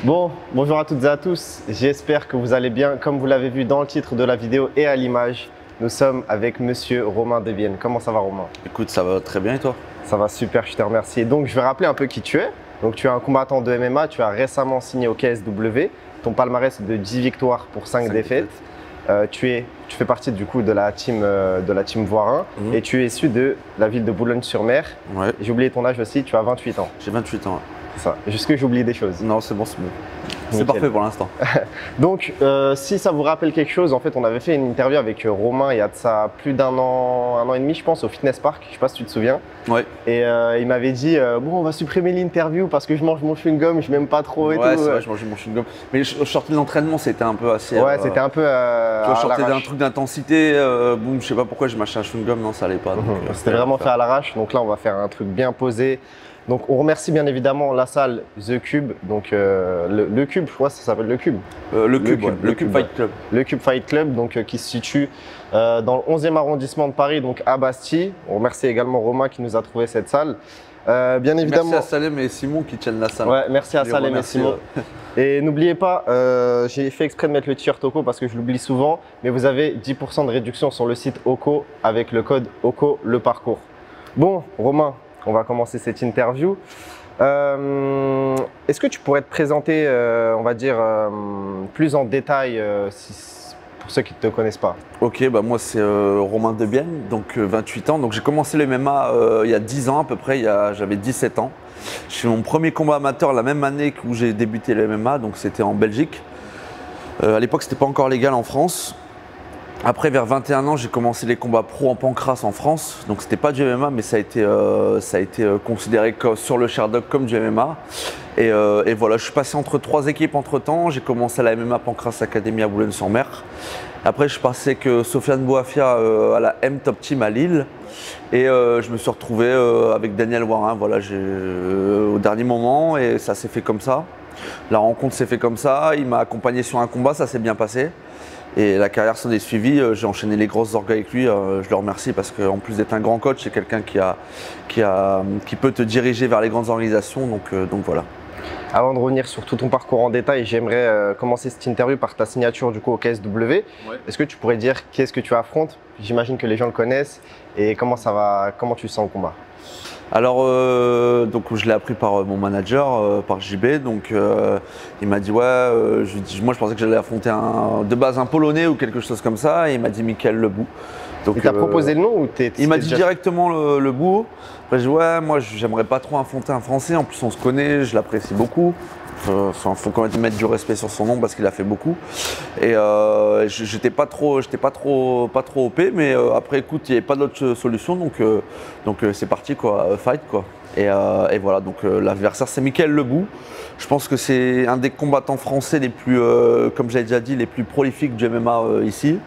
Bon, bonjour à toutes et à tous. J'espère que vous allez bien. Comme vous l'avez vu dans le titre de la vidéo et à l'image, nous sommes avec Monsieur Romain Debienne. Comment ça va, Romain? Écoute, ça va très bien et toi? Ça va super, je te remercie. Donc, je vais rappeler un peu qui tu es. Donc, tu es un combattant de MMA. Tu as récemment signé au KSW. Ton palmarès est de 10 victoires pour 5 défaites. Tu fais partie du coup de la team Voirin et tu es issu de la ville de Boulogne-sur-Mer. Ouais. J'ai oublié ton âge aussi, tu as 28 ans. J'ai 28 ans. C'est ça. Jusque j'ai oublié des choses. Non, c'est bon, c'est bon. C'est Nickel. parfait pour l'instant. Donc, si ça vous rappelle quelque chose, en fait, on avait fait une interview avec Romain il y a de ça plus d'un an et demi, je pense, au Fitness Park. Je sais pas si tu te souviens. Ouais. Et il m'avait dit bon, on va supprimer l'interview parce que je mange mon chewing-gum, je m'aime pas trop et Ouais, tout. c'est vrai, je mangeais mon chewing-gum. Mais je sortais de l'entraînement, c'était un peu assez. Ouais, c'était un peu. Tu vois, je sortais d'un l'arrache. truc d'intensité, boum, je sais pas pourquoi j'ai mâché un chewing-gum, non, ça allait pas. Donc, C'était vraiment fait à l'arrache. Donc là, on va faire un truc bien posé. Donc, on remercie bien évidemment la salle The Cube. Donc, le Cube, je crois que ça s'appelle le Cube. Le Cube, ouais. Le Cube Fight Club. Le Cube Fight Club, donc, qui se situe dans le 11e arrondissement de Paris, donc à Bastille. On remercie également Romain qui nous a trouvé cette salle. Bien évidemment. Merci à Salem et Simon qui tiennent la salle. Ouais, merci à Je les Salem et remercie, Simon. Et n'oubliez pas, j'ai fait exprès de mettre le t-shirt OCO parce que je l'oublie souvent, mais vous avez 10% de réduction sur le site OCO avec le code OCO le parcours. Bon, Romain, on va commencer cette interview. Est-ce que tu pourrais te présenter, on va dire, plus en détail pour ceux qui ne te connaissent pas? Ok, bah moi c'est Romain Debienne, donc 28 ans. Donc j'ai commencé le MMA il y a 10 ans à peu près, j'avais 17 ans. Je fais mon premier combat amateur la même année où j'ai débuté le MMA, donc c'était en Belgique. À l'époque, c'était pas encore légal en France. Après, vers 21 ans, j'ai commencé les combats pro en pancrace en France. Donc c'était pas du MMA, mais ça a été considéré sur le Sherdog comme du MMA. Et voilà, je suis passé entre 3 équipes entre temps. J'ai commencé à la MMA Pancrace Academy à Boulogne-sur-Mer. Après, je suis passé avec Sofiane Bouafia à la M Top Team à Lille. Et je me suis retrouvé avec Daniel Warin, voilà, au dernier moment, et ça s'est fait comme ça. La rencontre s'est fait comme ça. Il m'a accompagné sur un combat, ça s'est bien passé. Et la carrière s'en est suivie, j'ai enchaîné les grosses orgues avec lui, je le remercie parce qu'en plus d'être un grand coach, c'est quelqu'un qui peut te diriger vers les grandes organisations, donc voilà. Avant de revenir sur tout ton parcours en détail, j'aimerais commencer cette interview par ta signature du coup au KSW. Ouais. Est-ce que tu pourrais dire qu'est-ce que tu affrontes? J'imagine que les gens le connaissent et comment tu sens au combat? Alors, donc je l'ai appris par mon manager, par JB. Donc, il m'a dit ouais. Moi, je pensais que j'allais affronter de base un Polonais ou quelque chose comme ça. Et il m'a dit Michael Lebou. Donc, il t'a proposé le nom ou il m'a dit directement le Lebou. Après, je dis ouais, moi, j'aimerais pas trop affronter un Français. En plus, on se connaît, je l'apprécie beaucoup. Enfin, faut quand même mettre du respect sur son nom parce qu'il a fait beaucoup. Et j'étais pas trop OP, mais après écoute, il n'y avait pas d'autre solution, donc c'est parti quoi, fight quoi. Et voilà, donc l'adversaire c'est Michael Lebou. Je pense que c'est un des combattants français les plus, comme j'avais déjà dit, les plus prolifiques du MMA ici.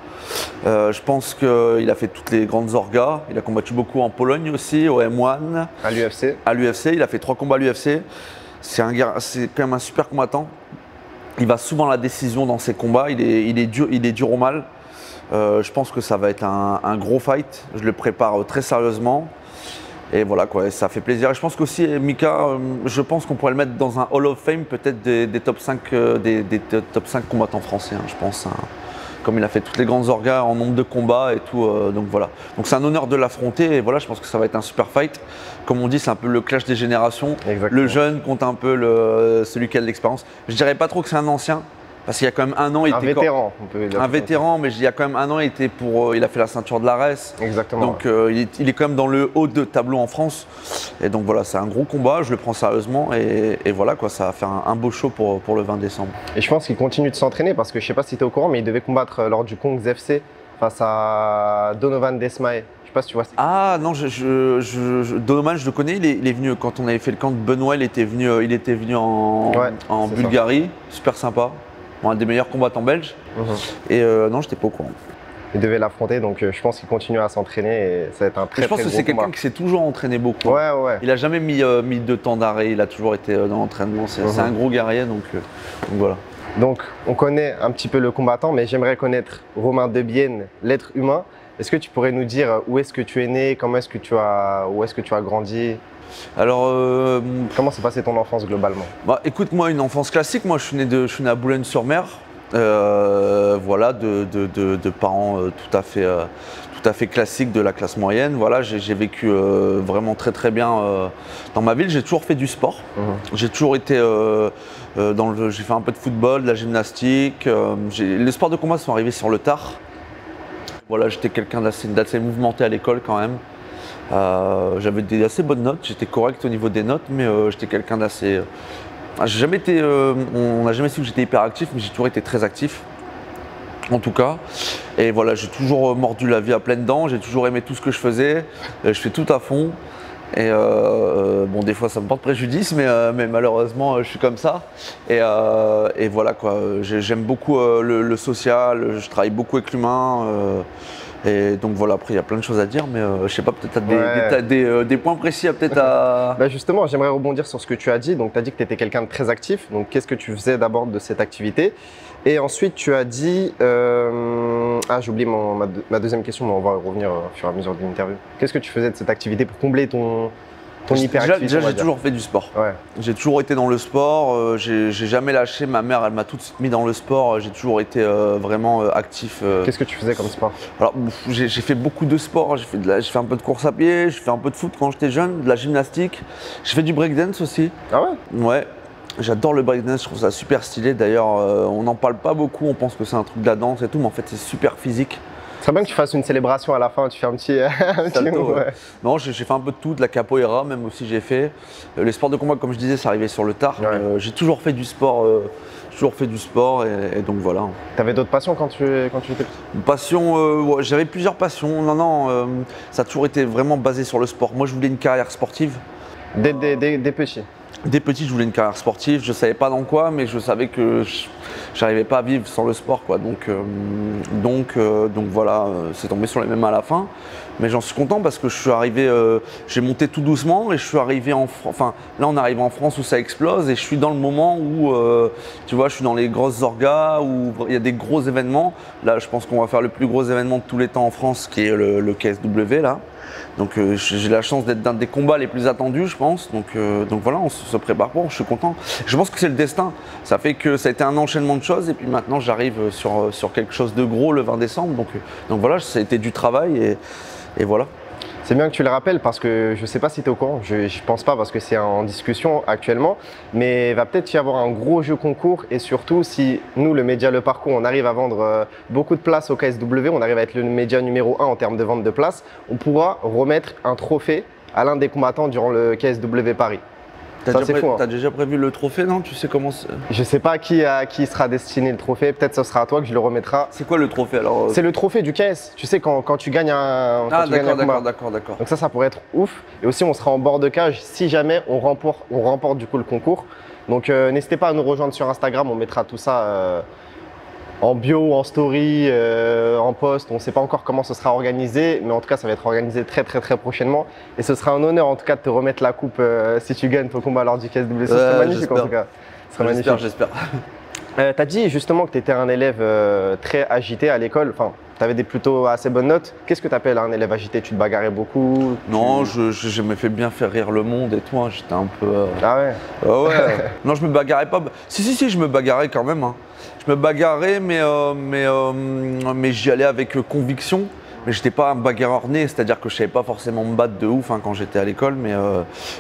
Je pense qu'il a fait toutes les grandes orgas. Il a combattu beaucoup en Pologne aussi, au M1. À l'UFC. À l'UFC, il a fait 3 combats à l'UFC. C'est quand même un super combattant. Il va souvent à la décision dans ses combats. Il est dur au mal. Je pense que ça va être un gros fight. Je le prépare très sérieusement. Et voilà quoi, ça fait plaisir. Et je pense qu'aussi Mika, je pense qu'on pourrait le mettre dans un Hall of Fame peut-être des top 5, des top 5 combattants français, hein, je pense. Hein. Comme il a fait toutes les grandes orgas en nombre de combats et tout, donc voilà. Donc c'est un honneur de l'affronter et voilà, je pense que ça va être un super fight. Comme on dit, c'est un peu le clash des générations. Exactement. Le jeune contre un peu celui qui a de l'expérience. Je dirais pas trop que c'est un ancien, parce qu'il y a quand même un an, il était vétéran, on peut dire. Un vétéran, mais il y a quand même un an, il a fait la ceinture de l'ARES. Exactement. Donc il est quand même dans le haut de tableau en France. Et donc voilà, c'est un gros combat, je le prends sérieusement et voilà quoi, ça va faire un beau show pour le 20 décembre. Et je pense qu'il continue de s'entraîner parce que je sais pas si tu es au courant, mais il devait combattre lors du Kongs FC face à Donovan Desmae. Je sais pas si tu vois. Ah non, Donovan, je le connais, il est venu quand on avait fait le camp de Benoît, il était venu en Bulgarie, super sympa. Bon, un des meilleurs combattants belges. Et non, j'étais pas au courant. Il devait l'affronter, donc je pense qu'il continue à s'entraîner et ça va être un très, très gros combat. Je pense que c'est quelqu'un qui s'est toujours entraîné beaucoup. Ouais, ouais. Il a jamais mis de temps d'arrêt, il a toujours été dans l'entraînement. C'est un gros guerrier, donc voilà. Donc, on connaît un petit peu le combattant, mais j'aimerais connaître Romain Debienne, l'être humain. Est-ce que tu pourrais nous dire où est-ce que tu es né, où est-ce que tu as grandi? Alors, Comment s'est passée ton enfance globalement? bah, écoute, moi, une enfance classique. Moi, je suis né à Boulogne-sur-Mer. Voilà, de parents tout à fait classiques de la classe moyenne. Voilà, j'ai vécu vraiment très très bien dans ma ville. J'ai toujours fait du sport. J'ai toujours été j'ai fait un peu de football, de la gymnastique. Les sports de combat sont arrivés sur le tard. Voilà, j'étais quelqu'un d'assez mouvementé à l'école quand même. J'avais des assez bonnes notes, j'étais correct au niveau des notes, mais j'étais quelqu'un d'assez. J'ai jamais été. On n'a jamais su que j'étais hyper actif, mais j'ai toujours été très actif. En tout cas. Et voilà, j'ai toujours mordu la vie à pleines dents, j'ai toujours aimé tout ce que je faisais. Je fais tout à fond. Et bon, des fois ça me porte préjudice, mais malheureusement je suis comme ça. Et voilà quoi, j'aime beaucoup le social, je travaille beaucoup avec l'humain. Et donc voilà, après il y a plein de choses à dire, mais je sais pas, peut-être des points précis à peut-être à. Bah justement, j'aimerais rebondir sur ce que tu as dit. Donc tu as dit que tu étais quelqu'un de très actif. Donc qu'est-ce que tu faisais d'abord de cette activité? Et ensuite tu as dit, j'ai oublié ma deuxième question, mais on va y revenir au fur et à mesure de l'interview. Qu'est-ce que tu faisais de cette activité pour combler ton hyperactivité? Déjà j'ai toujours fait du sport. Ouais. J'ai toujours été dans le sport, j'ai jamais lâché. Ma mère, elle m'a tout de suite mis dans le sport. J'ai toujours été vraiment actif. Qu'est-ce que tu faisais comme sport? Alors j'ai fait beaucoup de sport. J'ai fait un peu de course à pied, j'ai fait un peu de foot quand j'étais jeune, de la gymnastique. J'ai fait du breakdance aussi. Ah ouais? Ouais. J'adore le breakdance, je trouve ça super stylé. D'ailleurs, on n'en parle pas beaucoup, on pense que c'est un truc de la danse et tout, mais en fait c'est super physique. Ce serait bien que tu fasses une célébration à la fin, tu fais un petit Salto, ouais. Non, j'ai fait un peu de tout, de la capoeira même aussi j'ai fait. Les sports de combat, comme je disais, ça arrivait sur le tard. Ouais. J'ai toujours fait du sport, et donc voilà. T'avais d'autres passions quand tu étais petit? Passion, ouais, j'avais plusieurs passions. Non, ça a toujours été vraiment basé sur le sport. Moi, je voulais une carrière sportive. Des petits? Dès petit, je voulais une carrière sportive. Je ne savais pas dans quoi, mais je savais que j'arrivais pas à vivre sans le sport, quoi. Donc voilà, c'est tombé sur les mêmes à la fin. Mais j'en suis content parce que je suis arrivé, j'ai monté tout doucement et je suis arrivé en France. Enfin, là, on arrive en France où ça explose et je suis dans le moment où, tu vois, je suis dans les grosses orgas où il y a des gros événements. Là, je pense qu'on va faire le plus gros événement de tous les temps en France, qui est le KSW là. Donc j'ai la chance d'être d'un des combats les plus attendus, je pense. Donc voilà, on se prépare pour, je suis content. Je pense que c'est le destin. Ça fait que ça a été un enchaînement de choses et puis maintenant j'arrive sur quelque chose de gros le 20 décembre. Donc voilà, ça a été du travail et voilà. C'est bien que tu le rappelles parce que je ne sais pas si tu es au courant, je ne pense pas parce que c'est en discussion actuellement, mais il va peut-être y avoir un gros jeu concours et surtout si nous, le média Le Parcours, on arrive à vendre beaucoup de places au KSW, on arrive à être le média numéro 1 en termes de vente de places, on pourra remettre un trophée à l'un des combattants durant le KSW Paris. T'as déjà prévu le trophée, non? Tu sais comment c'est? Je sais pas à qui sera destiné le trophée, peut-être ce sera à toi que je le remettrai. C'est quoi le trophée alors? C'est le trophée du KS, tu sais quand tu gagnes un d'accord. Donc ça pourrait être ouf. Et aussi on sera en bord de cage si jamais on remporte du coup le concours. Donc n'hésitez pas à nous rejoindre sur Instagram, on mettra tout ça en bio, en story, en post. On ne sait pas encore comment ce sera organisé, mais en tout cas, ça va être organisé très prochainement. Et ce sera un honneur en tout cas de te remettre la coupe si tu gagnes ton combat lors du KSW. Ce serait magnifique en tout cas. J'espère. Tu as dit justement que tu étais un élève très agité à l'école. Enfin, tu avais plutôt assez bonnes notes. Qu'est-ce que tu appelles un élève agité? Tu te bagarrais beaucoup? Non, je me fais bien faire rire le monde et tout. Hein. J'étais un peu. Ah ouais? Ouais. Non, je me bagarrais pas. Si, je me bagarrais quand même. Hein. Je me bagarrais, mais j'y allais avec conviction. Mais j'étais pas un bagarreur né, c'est-à-dire que je savais pas forcément me battre de ouf quand j'étais à l'école.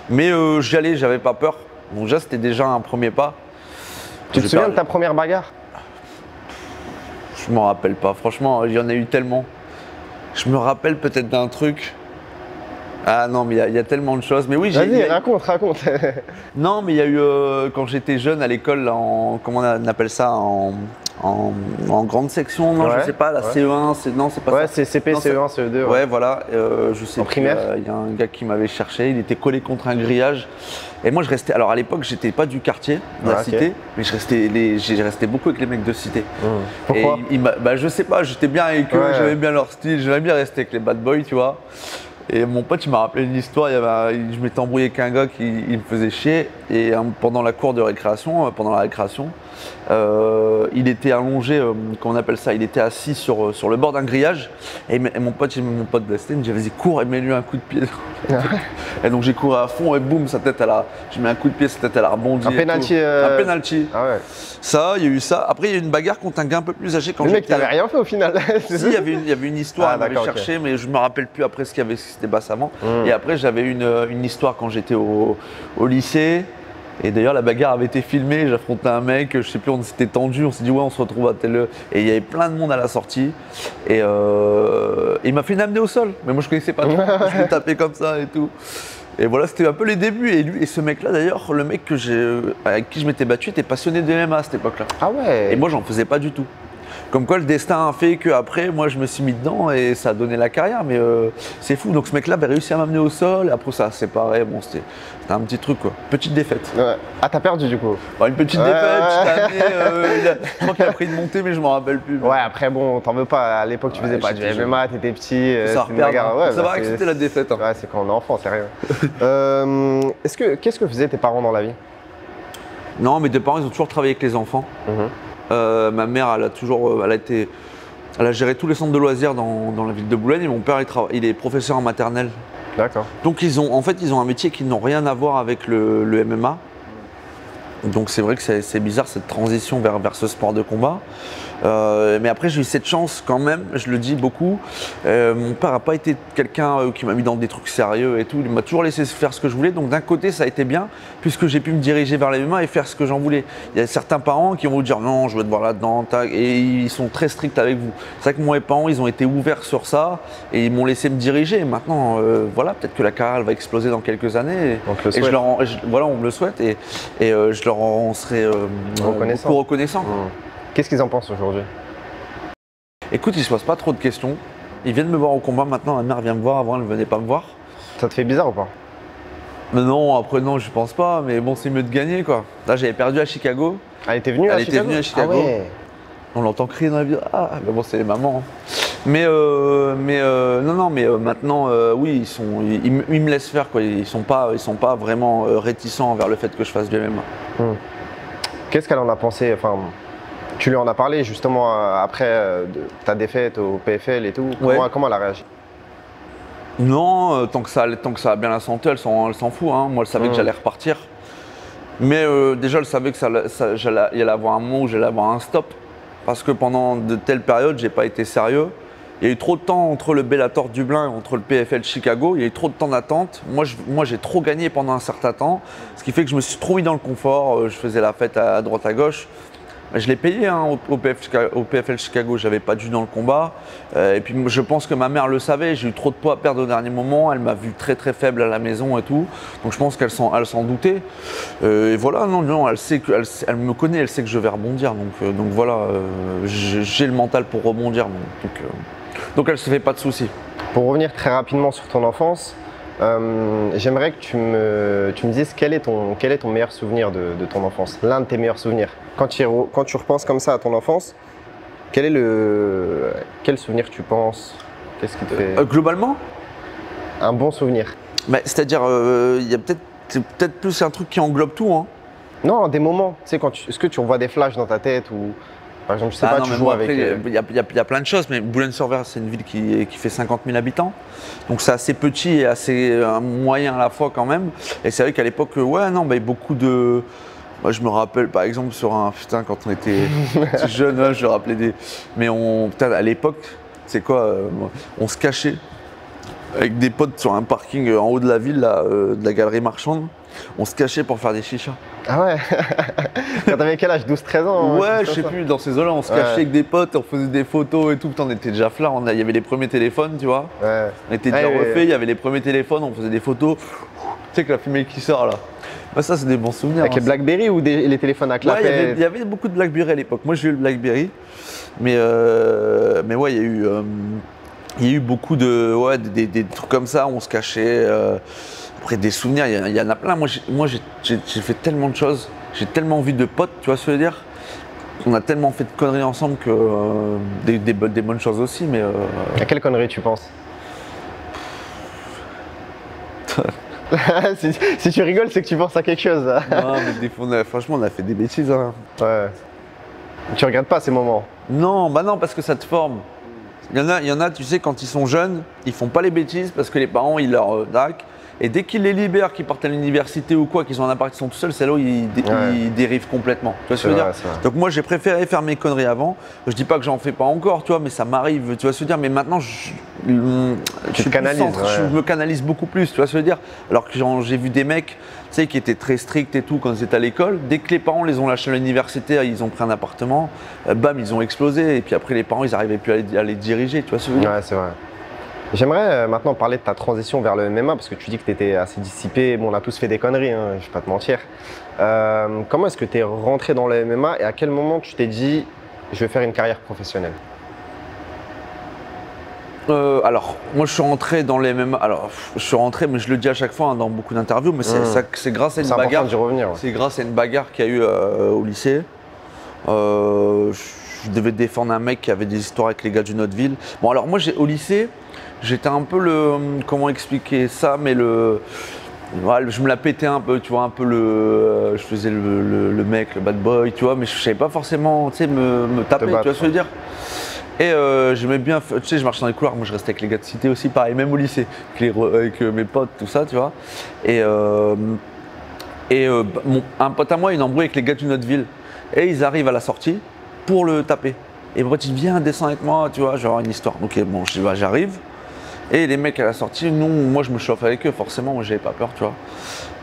Mais j'y allais, j'avais pas peur. Donc déjà, c'était déjà un premier pas. Tu te souviens de ta première bagarre? Je m'en rappelle pas. Franchement, il y en a eu tellement. Je me rappelle peut-être d'un truc. Ah non, mais il y a tellement de choses. Mais oui, vas-y, raconte. Non, mais il y a eu quand j'étais jeune à l'école, comment on appelle ça, en grande section, non, je sais pas, la CE1, non, c'est pas ça. Ouais, c'est CP, CE1, CE2. Ouais, voilà. Je sais. En primaire. Il y a un gars qui m'avait cherché, il était collé contre un grillage. Et moi, je restais. Alors à l'époque, j'étais pas du quartier, de la cité, mais j'ai resté beaucoup avec les mecs de cité. Pourquoi? Et je sais pas, j'étais bien avec eux, j'aimais bien leur style, j'aimais bien rester avec les bad boys, tu vois. Et mon pote, il m'a rappelé une histoire. Je m'étais embrouillé avec un gars qui me faisait chier. Et pendant la récréation, Il était allongé, comment on appelle ça, il était assis sur le bord d'un grillage. Et mon pote Dustin, me dit vas-y cours et mets-lui un coup de pied. Et donc j'ai couru à fond et boum, sa tête je mets un coup de pied, sa tête elle a rebondi. Un penalty. Un penalty. Ah ouais. Ça, il y a eu ça. Après il y a eu une bagarre contre un gars un peu plus âgé quand Le j'étais. mec, t'avais rien fait au final. Si, il y avait une histoire, elle m'avait cherché, mais je me rappelle plus après ce qu'il y avait, c'était basse avant. Et après j'avais une histoire quand j'étais au lycée. Et d'ailleurs la bagarre avait été filmée, j'affrontais un mec, je sais plus, on s'était tendu, on s'est dit ouais on se retrouve à telle heure. Et il y avait plein de monde à la sortie. Et il m'a fait une amener au sol, mais moi je connaissais pas trop, je l'ai tapé comme ça et tout. Et voilà, c'était un peu les débuts. Et ce mec-là d'ailleurs, le mec avec qui je m'étais battu était passionné de MMA à cette époque-là. Ah ouais. Et moi j'en faisais pas du tout. Comme quoi le destin a fait qu'après, moi je me suis mis dedans et ça a donné la carrière, mais c'est fou. Donc ce mec-là avait réussi à m'amener au sol, et après ça a séparé, bon c'était un petit truc quoi. Petite défaite. Ouais. Ah t'as perdu du coup? Bon, une petite défaite, je t'ai amené, je crois qu'il a pris une montée mais je m'en rappelle plus. Ouais après bon, t'en veux pas, à l'époque tu faisais pas du MMA, t'étais petit, ça une bagarre. Ouais, ça va accepter la défaite. Hein. Ouais c'est quand on est enfant, c'est rien. Qu'est-ce que faisaient tes parents dans la vie? Non mais tes parents ils ont toujours travaillé avec les enfants. Ma mère, elle a géré tous les centres de loisirs dans la ville de Boulogne et mon père, il est professeur en maternelle. D'accord. Donc ils ont un métier qui n'ont rien à voir avec le MMA. Donc c'est vrai que c'est bizarre cette transition vers ce sport de combat. Mais après j'ai eu cette chance quand même, je le dis beaucoup. Mon père n'a pas été quelqu'un qui m'a mis dans des trucs sérieux et tout. Il m'a toujours laissé faire ce que je voulais. Donc d'un côté ça a été bien puisque j'ai pu me diriger vers les MMA et faire ce que j'en voulais. Il y a certains parents qui vont vous dire non, je veux te voir là-dedans, et ils sont très stricts avec vous. C'est vrai que moi, mes parents, ils ont été ouverts sur ça et ils m'ont laissé me diriger. Et maintenant, voilà, peut-être que la carrière elle va exploser dans quelques années. Et voilà, on me le souhaite et je leur en serai beaucoup reconnaissant. Qu'est-ce qu'ils en pensent aujourd'hui? Écoute, ils ne se posent pas trop de questions. Ils viennent me voir au combat maintenant. Ma mère vient me voir. Avant, elle ne venait pas me voir. Ça te fait bizarre ou pas? Mais non, après, non, je pense pas. Mais bon, c'est mieux de gagner, quoi. Là, j'avais perdu à Chicago. Elle était venue à Chicago? Ah ouais. On l'entend crier dans la vie. Ah, mais bon, c'est les mamans. Hein. Mais maintenant, oui, ils me laissent faire, quoi. Ils sont pas vraiment réticents vers le fait que je fasse du MMA. Qu'est-ce qu'elle en a pensé? Enfin, tu lui en as parlé justement après de ta défaite au PFL et tout. Comment elle a réagi? Non, tant que ça a bien la santé, elle s'en fout. Hein. Moi, elle savait que j'allais repartir. Mais déjà, elle savait que il y allait avoir un moment où j'allais avoir un stop. Parce que pendant de telles périodes, j'ai pas été sérieux. Il y a eu trop de temps entre le Bellator Dublin et entre le PFL Chicago. Il y a eu trop de temps d'attente. Moi, j'ai trop gagné pendant un certain temps. Ce qui fait que je me suis trop mis dans le confort. Je faisais la fête à droite à gauche. Je l'ai payé hein, au PFL Chicago, j'avais pas dû dans le combat. Et puis je pense que ma mère le savait, j'ai eu trop de poids à perdre au dernier moment, elle m'a vu très très faible à la maison et tout. Donc je pense qu'elle s'en doutait. Et voilà, non, elle me connaît, elle sait que je vais rebondir. Donc voilà, j'ai le mental pour rebondir. Donc elle se fait pas de soucis. Pour revenir très rapidement sur ton enfance, j'aimerais que tu me dises quel est ton meilleur souvenir de ton enfance, l'un de tes meilleurs souvenirs. Quand tu repenses comme ça à ton enfance, quel souvenir tu penses? Qu'est-ce qui te fait… Globalement, un bon souvenir. C'est-à-dire, il y a peut-être plus un truc qui englobe tout. Hein. Non, des moments. Tu sais, est-ce que tu revois des flashs dans ta tête ou… Par exemple, je sais pas, tu joues avec… Il y a plein de choses, mais Boulogne-sur-Mer, c'est une ville qui fait 50 000 habitants. Donc c'est assez petit et assez moyen à la fois quand même. Et c'est vrai qu'à l'époque, beaucoup de… Moi, je me rappelle par exemple sur quand on était jeune, je me rappelais des… Mais à l'époque, c'est quoi on se cachait avec des potes sur un parking en haut de la ville, là, de la galerie marchande. On se cachait pour faire des chichas. Ah ouais. Quand t'avais quel âge, 12-13 ans? Ouais, je sais plus, dans ces eaux-là, on se cachait avec des potes, on faisait des photos et tout. On était déjà flard, il y avait les premiers téléphones, tu vois. Ouais. On était déjà refaits, il y avait les premiers téléphones, on faisait des photos. Tu sais que la fumée qui sort là. Ça, c'est des bons souvenirs. Avec les Blackberry ou les téléphones à clapet? Ouais, il y avait beaucoup de Blackberry à l'époque. Moi, j'ai eu le Blackberry. Mais ouais, il y a eu beaucoup des trucs comme ça, on se cachait. Après, des souvenirs, il y en a plein. Moi, j'ai fait tellement de choses. J'ai tellement envie de potes, tu vois ce que je veux dire? On a tellement fait de conneries ensemble que des bonnes choses aussi. Mais à quelle connerie tu penses? Si tu rigoles, c'est que tu penses à quelque chose. Non, mais des fois, franchement, on a fait des bêtises. Hein. Ouais. Tu regrettes pas ces moments? Non, bah non, parce que ça te forme. Il y en a, tu sais, quand ils sont jeunes, ils font pas les bêtises parce que les parents, ils leur dac. Et dès qu'ils les libèrent, qu'ils partent à l'université ou quoi, qu'ils ont un appart, qu'ils sont tout seuls, c'est là où ils dérivent complètement. Tu vois ce que je veux dire? Donc moi, j'ai préféré faire mes conneries avant. Je dis pas que j'en fais pas encore, tu vois, mais ça m'arrive, tu vois ce que je veux dire. Mais maintenant, je me canalise beaucoup plus, tu vois ce que je veux dire. Alors que j'ai vu des mecs, tu sais, qui étaient très stricts et tout quand ils étaient à l'école. Dès que les parents les ont lâchés à l'université, ils ont pris un appartement, bam, ils ont explosé. Et puis après, les parents, ils n'arrivaient plus à les diriger, tu vois ce que je veux dire. Ouais, c'est vrai. J'aimerais maintenant parler de ta transition vers le MMA parce que tu dis que tu étais assez dissipé. Bon, on a tous fait des conneries, hein, je ne vais pas te mentir. Comment est-ce que tu es rentré dans le MMA et à quel moment tu t'es dit je vais faire une carrière professionnelle? Alors, moi je suis rentré dans les MMA. Alors, je suis rentré, mais je le dis à chaque fois hein, dans beaucoup d'interviews, mais c'est grâce à une bagarre. D'y revenir. Ouais. C'est grâce à une bagarre qu'il y a eu au lycée. Je devais défendre un mec qui avait des histoires avec les gars du notre ville. Bon, alors moi au lycée, j'étais un peu le. Comment expliquer ça? Mais voilà, je me la pétais un peu, tu vois, un peu je faisais le mec, le bad boy, tu vois, mais je savais pas forcément, tu sais, me taper, tu vois ce que je veux dire? Et j'aimais bien, tu sais, je marchais dans les couloirs, moi je restais avec les gars de cité aussi, pareil, même au lycée, avec mes potes, tout ça, tu vois. Un pote à moi, il a embrouillé avec les gars de notre ville. Et ils arrivent à la sortie pour le taper. Et mon pote, il vient, descend avec moi, tu vois, genre une histoire. Donc bon, j'arrive. Et les mecs à la sortie, moi je me chauffe avec eux, forcément, moi j'avais pas peur, tu vois.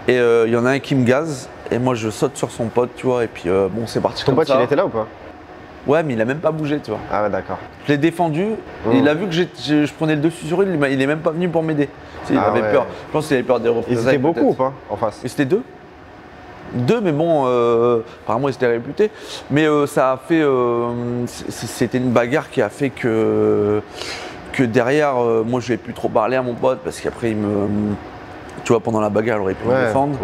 Et il y en a un qui me gaze, et moi je saute sur son pote, tu vois, et puis bon, c'est parti comme ça. Ton pote, il était là ou pas? Ouais, mais il a même pas bougé, tu vois. Ah ouais, d'accord. Je l'ai défendu, il a vu que je prenais le dessus sur lui, il est même pas venu pour m'aider. Il avait peur, je pense qu'il avait peur des représailles. Ils étaient beaucoup ou pas en face? Et c'était deux. Deux, mais bon, apparemment ils étaient réputés. Mais ça a fait. C'était une bagarre qui a fait que derrière, moi je n'ai plus trop parler à mon pote parce qu'après tu vois, pendant la bagarre, il aurait pu me défendre.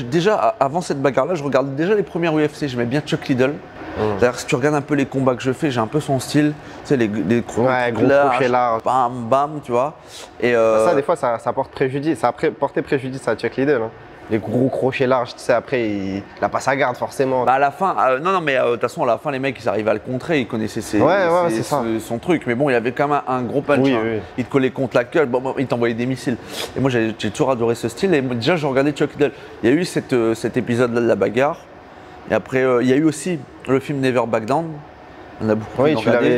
Déjà, avant cette bagarre-là, je regardais déjà les premières UFC. J'aimais bien Chuck Liddell. D'ailleurs, si tu regardes un peu les combats que je fais, j'ai un peu son style. Tu sais, les gros crochets larges, bam, bam, tu vois. Et ça, des fois, ça porte préjudice. Ça a porté préjudice à Chuck Liddell. Hein. Les gros crochets larges, tu sais, après, il n'a pas sa garde forcément. Bah à la fin, non, mais de toute façon, à la fin, les mecs, ils arrivaient à le contrer, ils connaissaient son truc. Mais bon, il avait quand même un gros punch. Oui, hein. oui. Il te collait contre la gueule, il t'envoyait des missiles. Et moi, j'ai toujours adoré ce style. Et déjà, je regardais Chuck Liddell. Il y a eu cet épisode-là de la bagarre. Et après, il y a eu aussi le film Never Back Down. On a beaucoup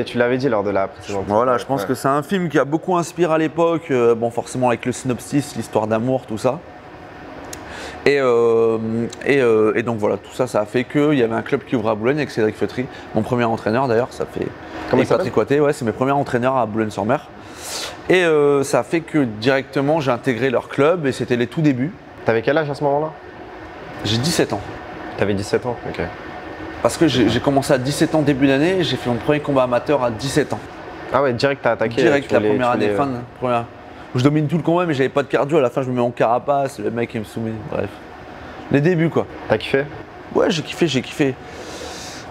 tu l'avais dit lors de la précédente. Voilà, je pense que c'est un film qui a beaucoup inspiré à l'époque. Bon, forcément, avec le synopsis, l'histoire d'amour, tout ça. Et donc voilà, tout ça, ça a fait qu'il y avait un club qui ouvrait à Boulogne avec Cédric Feutry, mon premier entraîneur d'ailleurs, ça fait. Comment il s'appelle? Patrick Watté, ouais, c'est mes premiers entraîneurs à Boulogne-sur-Mer. Et ça a fait que directement j'ai intégré leur club et c'était les tout débuts. T'avais quel âge à ce moment-là? J'ai 17 ans. T'avais 17 ans, ok. Parce que j'ai commencé à 17 ans début d'année et j'ai fait mon premier combat amateur à 17 ans. Ah ouais, direct t'as attaqué? Direct la première année, fin de première. Je domine tout le combat mais j'avais pas de cardio, à la fin je me mets en carapace, le mec il me soumet, bref. Les débuts quoi. T'as kiffé? Ouais, j'ai kiffé.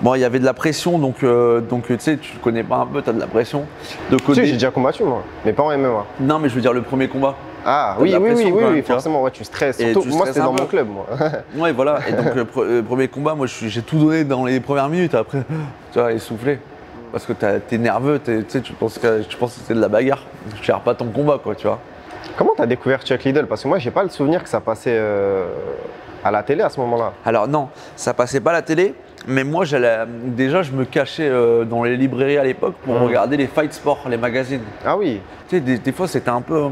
Bon, il y avait de la pression, donc tu sais, tu le connais pas un peu, t'as de la pression. De côté. Si, j'ai déjà combattu moi, mais pas en MMA. Non, mais je veux dire le premier combat. Ah oui, forcément, ouais, tu stresses. Surtout, moi c'était dans mon club, moi. Ouais, voilà. Et donc le premier combat, moi j'ai tout donné dans les premières minutes, après, tu vois, essoufflé. Parce que t'es nerveux, tu sais, tu penses que c'était de la bagarre. Tu gères pas ton combat, quoi, tu vois. Comment t'as découvert Chuck Liddell? Parce que moi, j'ai pas le souvenir que ça passait à la télé à ce moment-là. Alors non, ça passait pas à la télé, mais moi déjà je me cachais dans les librairies à l'époque pour regarder les fight sports, les magazines. Ah oui. Tu sais, des fois c'était un peu,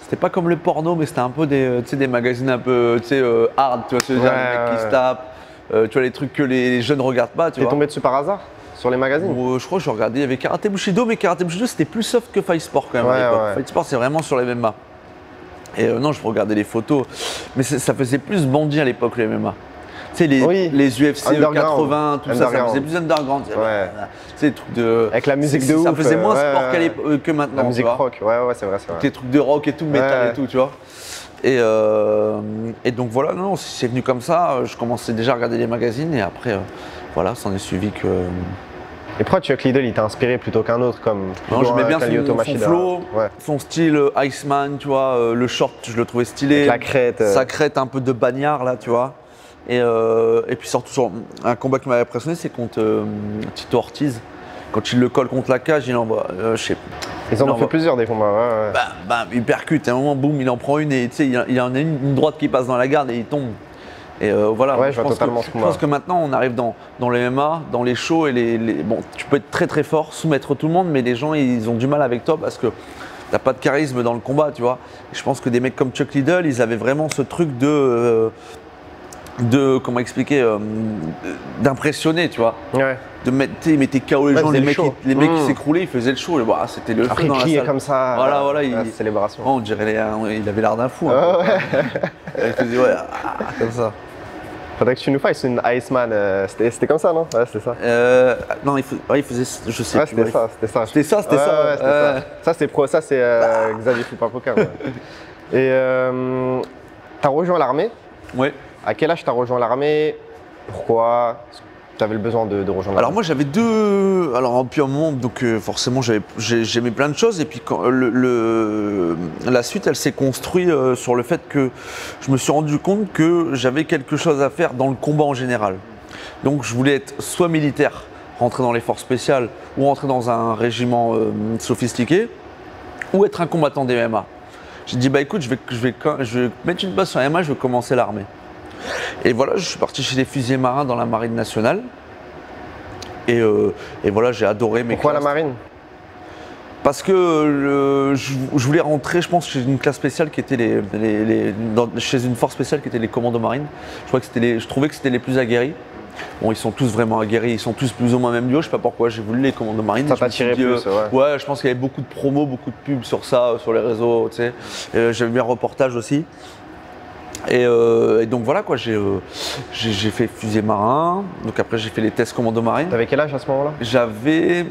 c'était pas comme le porno, mais c'était un peu des magazines un peu hard, tu vois, les mecs qui se tapent, tu vois les trucs que les jeunes regardent pas, tu vois. T'es tombé dessus par hasard? Sur les magazines? Je crois que je regardais, il y avait Karate Bushido, mais Karate Bushido c'était plus soft que Fight Sport quand même à l'époque. Fight Sport c'est vraiment sur les MMA. Et non, je regardais les photos, mais ça faisait plus bandit à l'époque les MMA. Tu sais, les UFC 80, tout ça faisait plus underground. Tu sais, les trucs de. Avec la musique de ouf. Ça faisait moins sport que maintenant. La musique rock, ouais, c'est vrai. Des trucs de rock et tout, métal et tout, tu vois. Et donc voilà, non, c'est venu comme ça. Je commençais déjà à regarder les magazines et après, voilà, s'en est suivi que. Et pourquoi Chuck Liddell il t'a inspiré plutôt qu'un autre comme Non, j'aimais bien son Machida. flow, Ouais. son style Iceman, tu vois, le short, je le trouvais stylé. Avec la crête. Sa crête un peu de bagnard là, tu vois. Et puis surtout sur un combat qui m'avait impressionné, c'est contre Tito Ortiz. Quand il le colle contre la cage, il envoie, je sais pas. Ils en ont fait plusieurs des combats. Ouais. Il percute, à un moment, boum, il en prend une et tu sais, il en a une droite qui passe dans la garde et il tombe. Et voilà, Ouais, je pense que maintenant on arrive dans les MMA, dans les shows et bon, tu peux être très très fort, soumettre tout le monde, mais les gens ils ont du mal avec toi parce que t'as pas de charisme dans le combat, tu vois. Et je pense que des mecs comme Chuck Liddell, ils avaient vraiment ce truc de comment expliquer, d'impressionner, tu vois. Ouais. De mettre, ils mettaient KO les gens, les mecs qui s'écroulaient, ils faisaient le show. Bah, c'était le Après, feu dans la salle. Comme ça. Voilà, la célébration. Oh, on dirait il avait l'air d'un fou. Hein. Il faisait comme ça. Faudrait que tu nous fasses une Iceman. C'était comme ça, non? Ouais, c'était ça. Non, il faisait, je sais plus. C'était ça. C'était ça. Ça, c'est Xavier Foupa-Poker. Ouais. Et t'as rejoint l'armée. Ouais. À quel âge t'as rejoint l'armée? Pourquoi? Tu avais le besoin de rejoindre l'armée? Alors moi j'avais deux. Alors depuis un moment, donc forcément j'aimais plein de choses et puis quand, la suite elle s'est construite sur le fait que je me suis rendu compte que j'avais quelque chose à faire dans le combat en général. Donc je voulais être soit militaire, rentrer dans les forces spéciales ou rentrer dans un régiment sophistiqué, ou être un combattant des MMA. J'ai dit bah écoute je vais mettre une base sur les MMA, je vais commencer l'armée. Et voilà, je suis parti chez les fusiliers marins dans la marine nationale. Et voilà, j'ai adoré mes Pourquoi classes. la marine? Parce que je voulais rentrer, je pense, chez une classe spéciale qui était chez une force spéciale qui était les commandos marines. Je trouvais que c'était les plus aguerris. Bon, ils sont tous vraiment aguerris, ils sont tous plus ou moins même bio. Je sais pas pourquoi j'ai voulu les commandos marines. Ça t'a tiré plus, ouais, je pense qu'il y avait beaucoup de promos, beaucoup de pubs sur ça, sur les réseaux, tu sais. J'avais mis un reportage aussi. Et donc voilà quoi, j'ai fait fusilier marin, donc après j'ai fait les tests commando marine. T'avais quel âge à ce moment-là? J'avais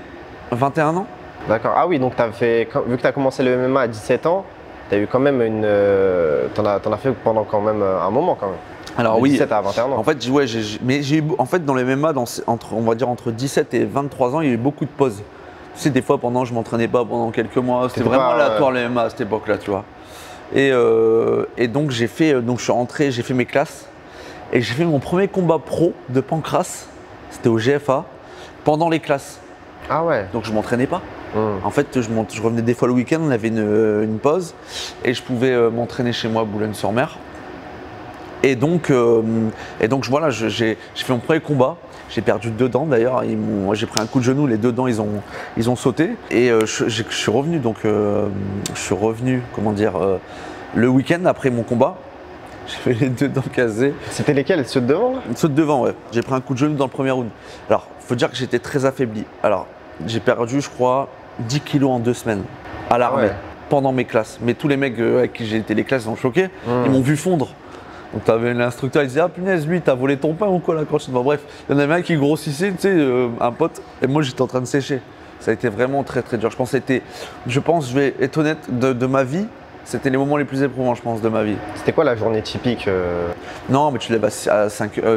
21 ans. D'accord, ah oui, donc vu que tu as commencé le MMA à 17 ans, tu as eu quand même t'en as fait pendant quand même un moment quand même. Alors de oui, 17 à 21 ans. En fait, ouais, en fait dans les MMA, on va dire entre 17 et 23 ans, il y a eu beaucoup de pauses. Tu sais, des fois je m'entraînais pas pendant quelques mois, c'était vraiment aléatoire les MMA à cette époque-là, tu vois. Et donc je suis rentré, j'ai fait mes classes et j'ai fait mon premier combat pro de pancrace, c'était au GFA, pendant les classes. Ah ouais. Donc je m'entraînais pas. En fait, je revenais des fois le week-end, on avait une pause et je pouvais m'entraîner chez moi à Boulogne-sur-Mer. Et donc voilà, j'ai fait mon premier combat. J'ai perdu 2 dents d'ailleurs, j'ai pris un coup de genou, les 2 dents ils ont sauté et je suis revenu comment dire, le week-end après mon combat, j'ai fait les 2 dents casées. C'était lesquels? Ceux de devant là? Ceux de devant, ouais. J'ai pris un coup de genou dans le premier round. Alors, faut dire que j'étais très affaibli. Alors, j'ai perdu je crois 10 kilos en 2 semaines à l'armée, pendant mes classes. Mais tous les mecs avec qui j'ai été les classes ils ont choqué, ils m'ont vu fondre. Donc t'avais l'instructeur, il disait ah punaise lui t'as volé ton pain ou quoi là quand je... Bref, il y en avait un qui grossissait, tu sais, un pote, et moi j'étais en train de sécher. Ça a été vraiment très très dur. Je vais être honnête, de ma vie, c'était les moments les plus éprouvants je pense de ma vie. C'était quoi la journée typique Non mais tu te lèves à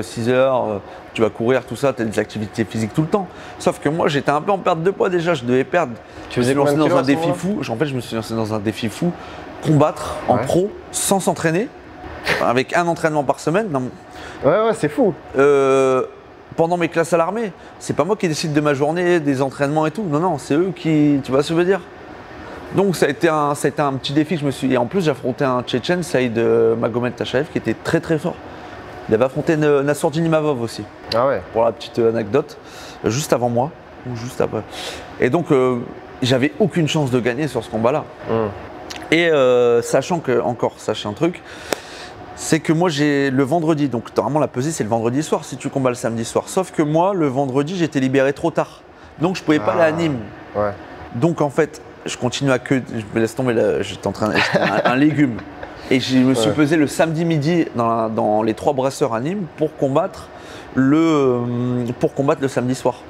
6 heures, tu vas courir, tout ça, tu as des activités physiques tout le temps. Sauf que moi j'étais un peu en perte de poids déjà, je devais perdre. Tu faisais lancé dans un défi fou. En fait je me suis lancé dans un défi fou, combattre en pro sans s'entraîner. Avec un entraînement par semaine. Non. Ouais, c'est fou. Pendant mes classes à l'armée, c'est pas moi qui décide de ma journée, des entraînements et tout. Non, c'est eux qui. Tu vois ce que je veux dire? Donc ça a été un petit défi que je me suis. Et en plus, j'ai affronté un Tchétchène, Saïd Magomed Tachaev, qui était très très fort. Il avait affronté Nassourdine Imavov aussi. Ah ouais. Pour la petite anecdote, juste avant moi, ou juste après. Et donc, j'avais aucune chance de gagner sur ce combat-là. Et sachant que, encore, sachez un truc. C'est que moi j'ai le vendredi, donc normalement la pesée c'est le vendredi soir si tu combats le samedi soir. Sauf que moi le vendredi j'étais libéré trop tard. Donc je pouvais pas aller à Nîmes. Ouais. Donc en fait je continue à je me laisse tomber là, j'étais un légume. Et je me suis pesé le samedi midi dans les 3 brasseurs à Nîmes pour combattre le samedi soir.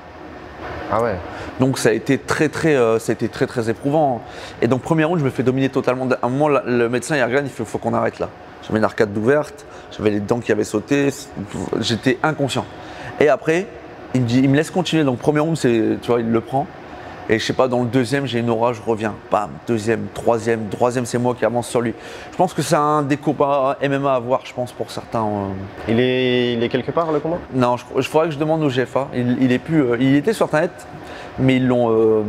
Ah ouais. Donc ça a été très éprouvant. Et donc premier round je me fais dominer totalement. À un moment le médecin il regarde, il fait faut qu'on arrête là. J'avais une arcade ouverte, j'avais les dents qui avaient sauté, j'étais inconscient. Et après, il me laisse continuer. Donc, premier round, tu vois, il le prend. Et je sais pas, dans le deuxième, j'ai une aura, je reviens. Bam, deuxième, troisième, c'est moi qui avance sur lui. Je pense que c'est un des combats MMA à voir, je pense, pour certains. Il est quelque part, le combat? Non, je faudrait que je demande au GFA. Il est plus, il était sur Internet, mais ils l'ont.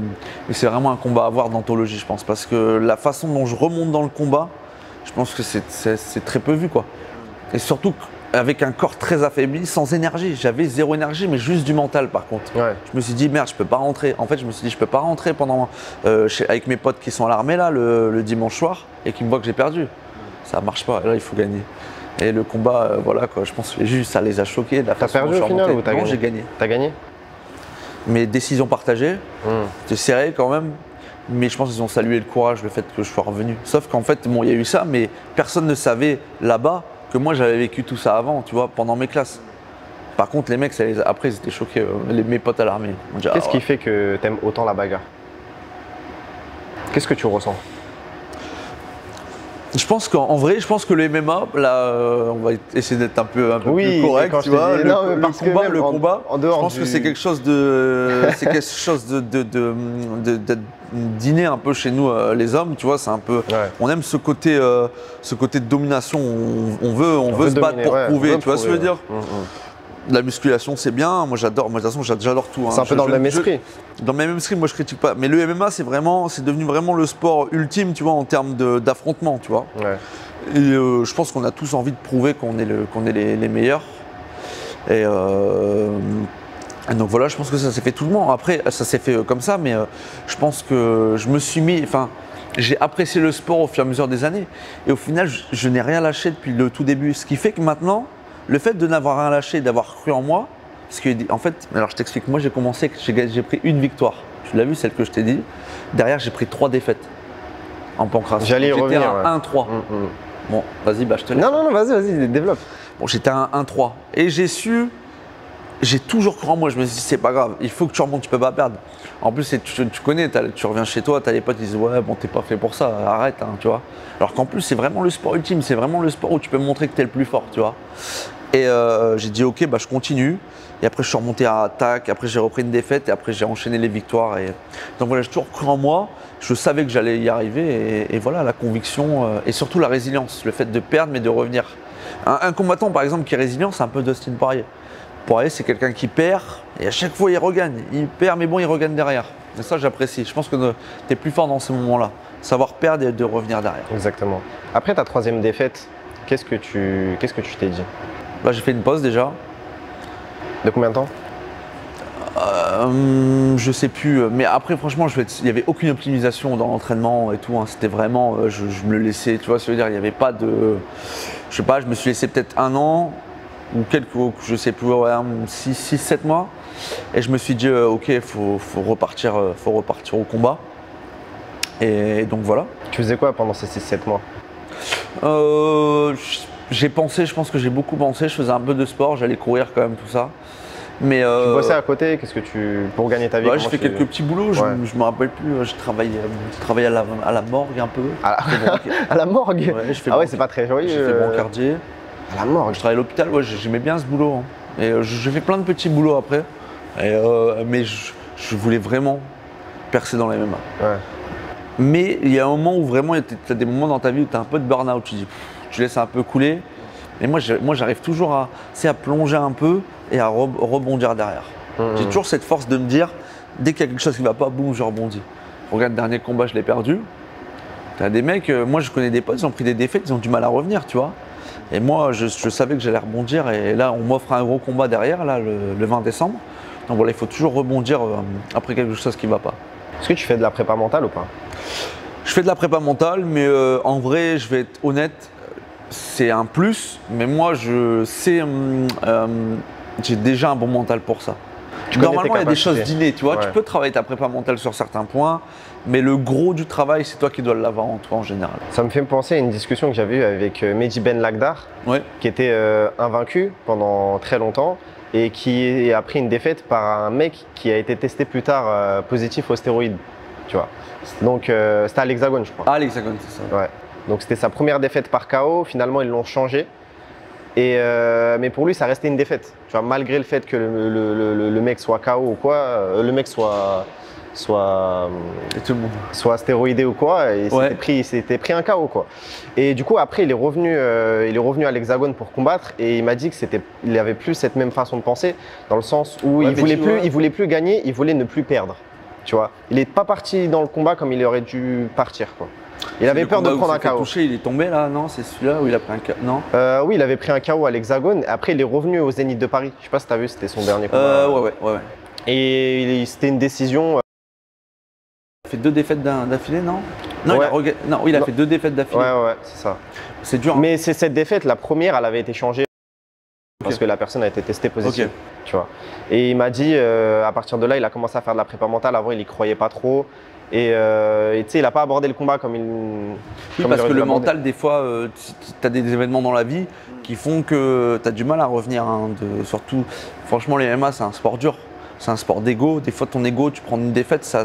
C'est vraiment un combat à voir d'anthologie, je pense. Parce que la façon dont je remonte dans le combat, je pense que c'est très peu vu, quoi. Et surtout avec un corps très affaibli, sans énergie. J'avais zéro énergie, mais juste du mental par contre. Ouais. Je me suis dit, merde, je peux pas rentrer. En fait, je me suis dit, je peux pas rentrer pendant avec mes potes qui sont à l'armée là le dimanche soir et qui me voient que j'ai perdu. Ça marche pas. Là, il faut gagner. Et le combat, voilà quoi. Je pense que juste ça les a choqués. T'as perdu au final ou t'as gagné? Non, j'ai gagné. T'as gagné? Mes décisions partagées. C'était serré quand même. Mais je pense qu'ils ont salué le courage, le fait que je sois revenu. Sauf qu'en fait, bon, il y a eu ça, mais personne ne savait là-bas que moi j'avais vécu tout ça avant, tu vois, pendant mes classes. Par contre, les mecs, après, ils étaient choqués, mes potes à l'armée. Qu'est-ce qui fait que t'aimes autant la bagarre? Qu'est-ce que tu ressens? Je pense qu'en vrai, je pense que le MMA, là, on va essayer d'être un peu plus correct, tu vois. Le combat, en dehors je pense que c'est quelque chose de, d'inné un peu chez nous, les hommes, tu vois. C'est un peu, on aime ce côté de domination. On veut se battre pour prouver, tu vois ce que je veux dire. La musculation, c'est bien. Moi, j'adore. Moi, de toute façon, j'adore tout. C'est un peu dans le même esprit. Dans le même esprit, moi, je critique pas. Mais le MMA, c'est devenu vraiment le sport ultime, tu vois, en termes d'affrontement, tu vois. Ouais. Et je pense qu'on a tous envie de prouver qu'on est les meilleurs. Et donc voilà, je pense que ça s'est fait tout le monde. Après, ça s'est fait comme ça, mais je pense que je me suis mis. Enfin, j'ai apprécié le sport au fur et à mesure des années. Et au final, je n'ai rien lâché depuis le tout début. Ce qui fait que maintenant, le fait de n'avoir rien lâché, d'avoir cru en moi, parce que en fait, alors je t'explique, moi j'ai commencé, j'ai pris une victoire. Tu l'as vu, celle que je t'ai dit. Derrière, j'ai pris 3 défaites en pancrace. J'allais y revenir. J'étais à 1-3. Bon, vas-y, je te laisse. Non, vas-y, développe. Bon, j'étais à 1-3. Et j'ai toujours cru en moi. Je me suis dit, c'est pas grave, il faut que tu remontes, tu peux pas perdre. En plus, tu connais, tu reviens chez toi, tu as les potes qui disent, ouais, bon, t'es pas fait pour ça, arrête, hein, tu vois. Alors qu'en plus, c'est vraiment le sport ultime, c'est vraiment le sport où tu peux montrer que tu es le plus fort, tu vois. Et j'ai dit, ok, je continue. Et après, je suis remonté à attaque. Après, j'ai repris une défaite. Et après, j'ai enchaîné les victoires. Et donc voilà, j'ai toujours cru en moi. Je savais que j'allais y arriver. Et voilà, la conviction et surtout la résilience. Le fait de perdre, mais de revenir. Un combattant, par exemple, qui est résilient, c'est un peu Dustin Poirier. Poirier, c'est quelqu'un qui perd. Et à chaque fois, il regagne. Il perd, mais bon, il regagne derrière. Et ça, j'apprécie. Je pense que tu es plus fort dans ces moments-là. Savoir perdre et de revenir derrière. Exactement. Après ta 3e défaite, qu'est-ce que tu t'es dit? J'ai fait une pause déjà. De combien de temps? Je sais plus. Mais après, franchement, il n'y avait aucune optimisation dans l'entraînement et tout. Hein. C'était vraiment, je me le laissais, tu vois, ça veut dire, il n'y avait pas de. Je sais pas, je me suis laissé peut-être 1 an ou je sais plus, 6-7 mois. Et je me suis dit, ok, faut repartir au combat. Et donc voilà. Tu faisais quoi pendant ces 6-7 mois? J'ai pensé, je pense que j'ai beaucoup pensé, je faisais un peu de sport, j'allais courir quand même, tout ça. Mais tu bossais à côté, pour gagner ta vie? J'ai fait quelques petits boulots, je me rappelle plus, je travaillais à la morgue un peu. À la morgue? Ouais, c'est pas très joli. J'ai fait brancardier. À la morgue? Je travaillais à l'hôpital, j'aimais bien ce boulot. Hein. Et j'ai fait plein de petits boulots après. Mais je voulais vraiment percer dans les MMA. Ouais. Mais il y a un moment où vraiment, tu as des moments dans ta vie où tu as un peu de burn-out, tu laisses un peu couler. Et moi j'arrive toujours à plonger un peu et à rebondir derrière. J'ai toujours cette force de me dire, dès qu'il y a quelque chose qui ne va pas, boum, je rebondis. Regarde, le dernier combat, je l'ai perdu. Tu as des mecs, moi je connais des potes, ils ont pris des défaites, ils ont du mal à revenir, tu vois. Et moi, je savais que j'allais rebondir. Et là, on m'offre un gros combat derrière, là, le 20 décembre. Donc voilà, il faut toujours rebondir après quelque chose qui ne va pas. Est-ce que tu fais de la prépa mentale ou pas? Je fais de la prépa mentale, mais en vrai, je vais être honnête, c'est un plus. Mais moi, je sais, j'ai déjà un bon mental pour ça. Normalement, il y a des choses d'innées, tu vois. Ouais. Tu peux travailler ta prépa mentale sur certains points, mais le gros du travail, c'est toi qui dois l'avoir en toi en général. Ça me fait penser à une discussion que j'avais eue avec Mehdi Ben Lagdar, qui était invaincu pendant très longtemps et qui a pris une défaite par un mec qui a été testé plus tard positif aux stéroïdes, tu vois. Donc c'était à l'Hexagone, je crois. À l'Hexagone, c'est ça. Ouais. Donc c'était sa première défaite par KO. Finalement, ils l'ont changé. Mais pour lui, ça restait une défaite. Tu vois, malgré le fait que le mec soit KO ou quoi, le mec soit Et tout le monde. soit stéroïdé ou quoi, et Ouais. il s'était pris un KO quoi. Et du coup après il est revenu à l'Hexagone pour combattre et il m'a dit que il avait plus cette même façon de penser dans le sens où Ouais, il mais voulait tu plus, vois- il voulait plus gagner, il voulait ne plus perdre. Tu vois, il n'est pas parti dans le combat comme il aurait dû partir quoi. Il avait Le peur de combat où prendre un il s'est fait KO. toucher, il est tombé là, non? C'est celui-là où il a pris un KO? Non? Oui, il avait pris un KO à l'Hexagone. Après, il est revenu au Zénith de Paris. Je sais pas si tu as vu, c'était son dernier combat. Ouais. Et c'était une décision. Il a fait 2 défaites d'affilée, non? Non, Ouais. il a Non. fait 2 défaites d'affilée. Ouais, c'est ça. C'est dur. Hein. Mais c'est cette défaite, la première, elle avait été changée parce que la personne a été testée positive. Ok. Tu vois. Et il m'a dit, à partir de là, il a commencé à faire de la prépa mentale. Avant, il y croyait pas trop. Et tu sais, il n'a pas abordé le combat comme il. Oui, comme parce il aurait que dû le l'aborder. mental, des fois, tu as des événements dans la vie qui font que tu as du mal à revenir. Hein, surtout, franchement, les MMA, c'est un sport dur. C'est un sport d'ego. Des fois, ton ego, tu prends une défaite, ça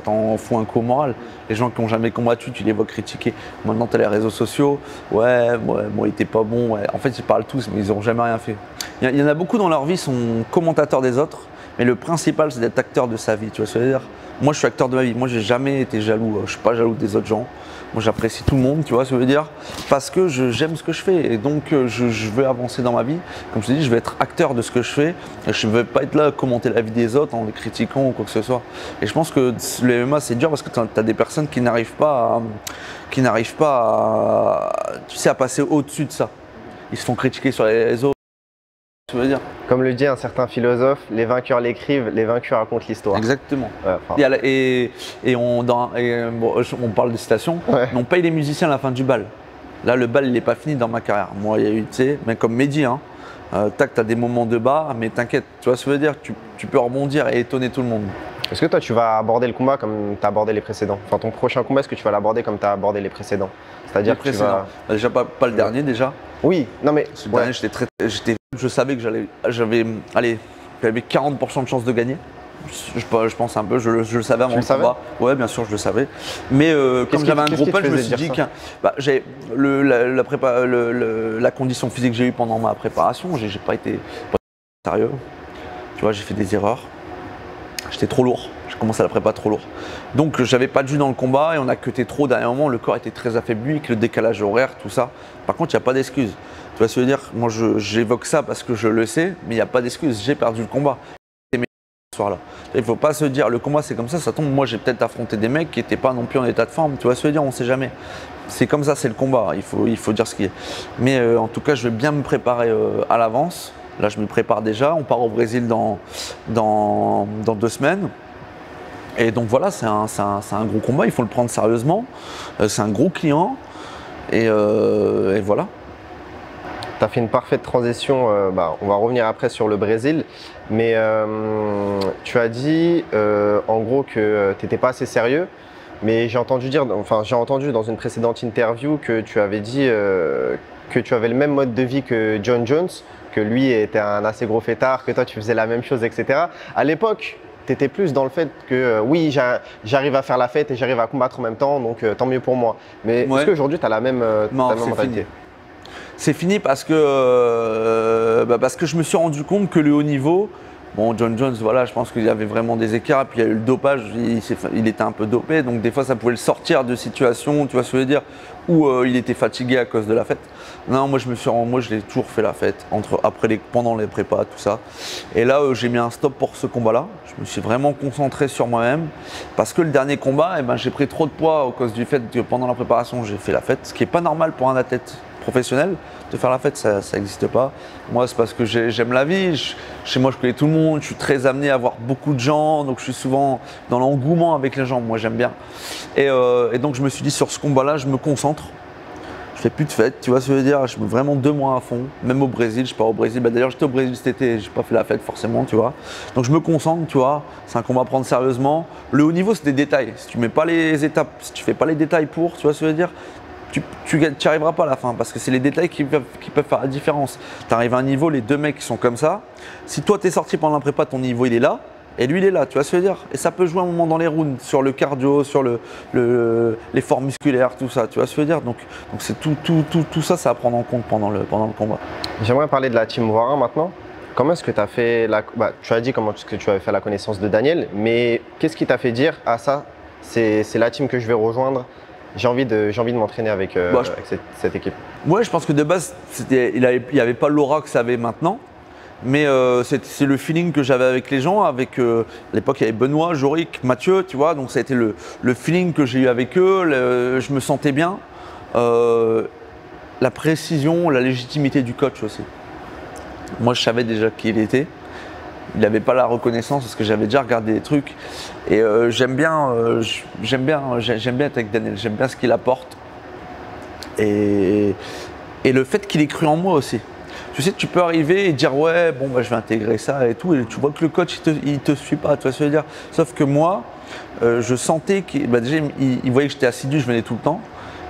t'en fout un coup au moral. Les gens qui n'ont jamais combattu, tu les vois critiquer. Maintenant, tu as les réseaux sociaux. Ouais, moi, il était pas bon. Ouais. En fait, ils parlent tous, mais ils n'ont jamais rien fait. Il y en a beaucoup dans leur vie qui sont commentateurs des autres. Mais le principal, c'est d'être acteur de sa vie. Tu vois ce que je veux dire? Moi, je suis acteur de ma vie. Moi, j'ai jamais été jaloux. Je suis pas jaloux des autres gens. Moi, j'apprécie tout le monde, tu vois ce que je veux dire? Parce que j'aime ce que je fais. Et donc, je veux avancer dans ma vie. Comme je te dis, je vais être acteur de ce que je fais. Et je ne veux pas être là à commenter la vie des autres en les critiquant ou quoi que ce soit. Et je pense que le MMA, c'est dur parce que tu as des personnes qui n'arrivent pas tu sais, à passer au-dessus de ça. Ils se font critiquer sur les réseaux. Tu veux dire? Comme le dit un certain philosophe, les vainqueurs l'écrivent, les vaincus racontent l'histoire. Exactement. Ouais, enfin, On parle de citation, Ouais. mais on paye les musiciens à la fin du bal. Là, le bal, il n'est pas fini dans ma carrière. Moi, il y a eu, tu sais, mais comme Mehdi, hein, tac, tu as des moments de bas, mais t'inquiète, tu vois ce que je veux dire, tu peux rebondir et étonner tout le monde. Est-ce que toi, tu vas aborder le combat comme tu as abordé les précédents? Enfin, ton prochain combat, est-ce que tu vas l'aborder comme tu as abordé les précédents? C'est-à-dire que tu Précédent. vas. Bah, déjà, pas le dernier, déjà. Oui, non mais. Parce que le Ouais. dernier, je savais que j'avais 40% de chance de gagner. Je pense un peu, je le savais avant Tu le le savais? combat. Ouais, bien sûr, je le savais. Mais comme qui- j'avais un qu'est-ce gros qui te punch, je me faisait suis dire dit ça? j'ai la condition physique que j'ai eue pendant ma préparation, j'ai pas été sérieux. Tu vois, j'ai fait des erreurs. J'étais trop lourd. J'ai commencé la prépa trop lourd. Donc j'avais pas de jus dans le combat et on a cuté trop dernier moment. Le corps était très affaibli avec le décalage horaire, tout ça. Par contre, il n'y a pas d'excuse. Tu vois ce que je veux dire? Moi, j'évoque ça parce que je le sais, mais il n'y a pas d'excuse. J'ai perdu le combat. Ce soir-là. Il ne faut pas se dire le combat c'est comme ça tombe. Moi j'ai peut-être affronté des mecs qui n'étaient pas non plus en état de forme. Tu vois ce que je veux dire? On ne sait jamais. C'est comme ça, c'est le combat. Il faut dire ce qui est. Mais en tout cas, je vais bien me préparer à l'avance. Là, je me prépare déjà. On part au Brésil dans 2 semaines. Et donc voilà, c'est un gros combat. Il faut le prendre sérieusement. C'est un gros client. Et voilà. Tu as fait une parfaite transition. On va revenir après sur le Brésil. Mais tu as dit en gros que tu n'étais pas assez sérieux. Mais j'ai entendu dans une précédente interview que tu avais dit que tu avais le même mode de vie que John Jones, que lui était un assez gros fêtard, que toi tu faisais la même chose, etc. À l'époque, tu étais plus dans le fait que oui, j'arrive à faire la fête et j'arrive à combattre en même temps, donc tant mieux pour moi. Mais Ouais. est-ce qu'aujourd'hui tu as la même, Non, ta même c'est mentalité? fini. C'est fini parce que je me suis rendu compte que le haut niveau, bon, John Jones, voilà, je pense qu'il y avait vraiment des écarts. Puis il y a eu le dopage, il était un peu dopé, donc des fois ça pouvait le sortir de situations, tu vois ce que je veux dire, où il était fatigué à cause de la fête. Non, moi je l'ai toujours fait la fête, pendant les prépas, tout ça. Et là, j'ai mis un stop pour ce combat-là. Je me suis vraiment concentré sur moi-même parce que le dernier combat, j'ai pris trop de poids à cause du fait que pendant la préparation, j'ai fait la fête, ce qui n'est pas normal pour un athlète professionnel. De faire la fête, ça n'existe pas. Moi, c'est parce que j'aime la vie. Chez moi, je connais tout le monde. Je suis très amené à voir beaucoup de gens. Donc, je suis souvent dans l'engouement avec les gens. Moi, j'aime bien. Et donc, je me suis dit, sur ce combat-là, je me concentre. Je fais plus de fête, tu vois ce que je veux dire. Je me mets vraiment 2 mois à fond. Même au Brésil, je pars au Brésil. D'ailleurs, j'étais au Brésil cet été. Je n'ai pas fait la fête forcément, tu vois. Donc, je me concentre, tu vois. C'est un combat à prendre sérieusement. Le haut niveau, c'est des détails. Si tu mets pas les étapes, si tu fais pas les détails tu vois ce que je veux dire, tu n'y arriveras pas à la fin parce que c'est les détails qui peuvent faire la différence. Tu arrives à un niveau, les 2 mecs qui sont comme ça. Si toi tu es sorti pendant la prépa, ton niveau il est là, Et lui, il est là, tu vois ce que je veux dire? Et ça peut jouer un moment dans les rounds, sur le cardio, sur l'effort musculaire, tout ça, tu vois ce que je veux dire? Donc c'est tout ça, à prendre en compte pendant le combat. J'aimerais parler de la team Voirin maintenant. Comment est-ce que tu as fait tu as dit comment est-ce que tu avais fait la connaissance de Daniel, mais qu'est-ce qui t'a fait dire « Ah ça, c'est la team que je vais rejoindre, j'ai envie de m'entraîner avec, avec cette équipe ». Ouais, je pense que de base, il n'y avait pas l'aura que ça avait maintenant. Mais c'est le feeling que j'avais avec les gens. À l'époque, il y avait Benoît, Jorik, Mathieu, tu vois. Donc ça a été le feeling que j'ai eu avec eux. Je me sentais bien. La précision, la légitimité du coach aussi. Moi, je savais déjà qui il était. Il n'avait pas la reconnaissance parce que j'avais déjà regardé des trucs. Et j'aime bien être avec Daniel. J'aime bien ce qu'il apporte. Et le fait qu'il ait cru en moi aussi. Tu sais, tu peux arriver et dire ouais, bon, bah, je vais intégrer ça et tout, et tu vois que le coach il te suit pas, tu vois ce que je veux dire. Sauf que moi, je sentais qu'il déjà, il voyait que j'étais assidu, je venais tout le temps,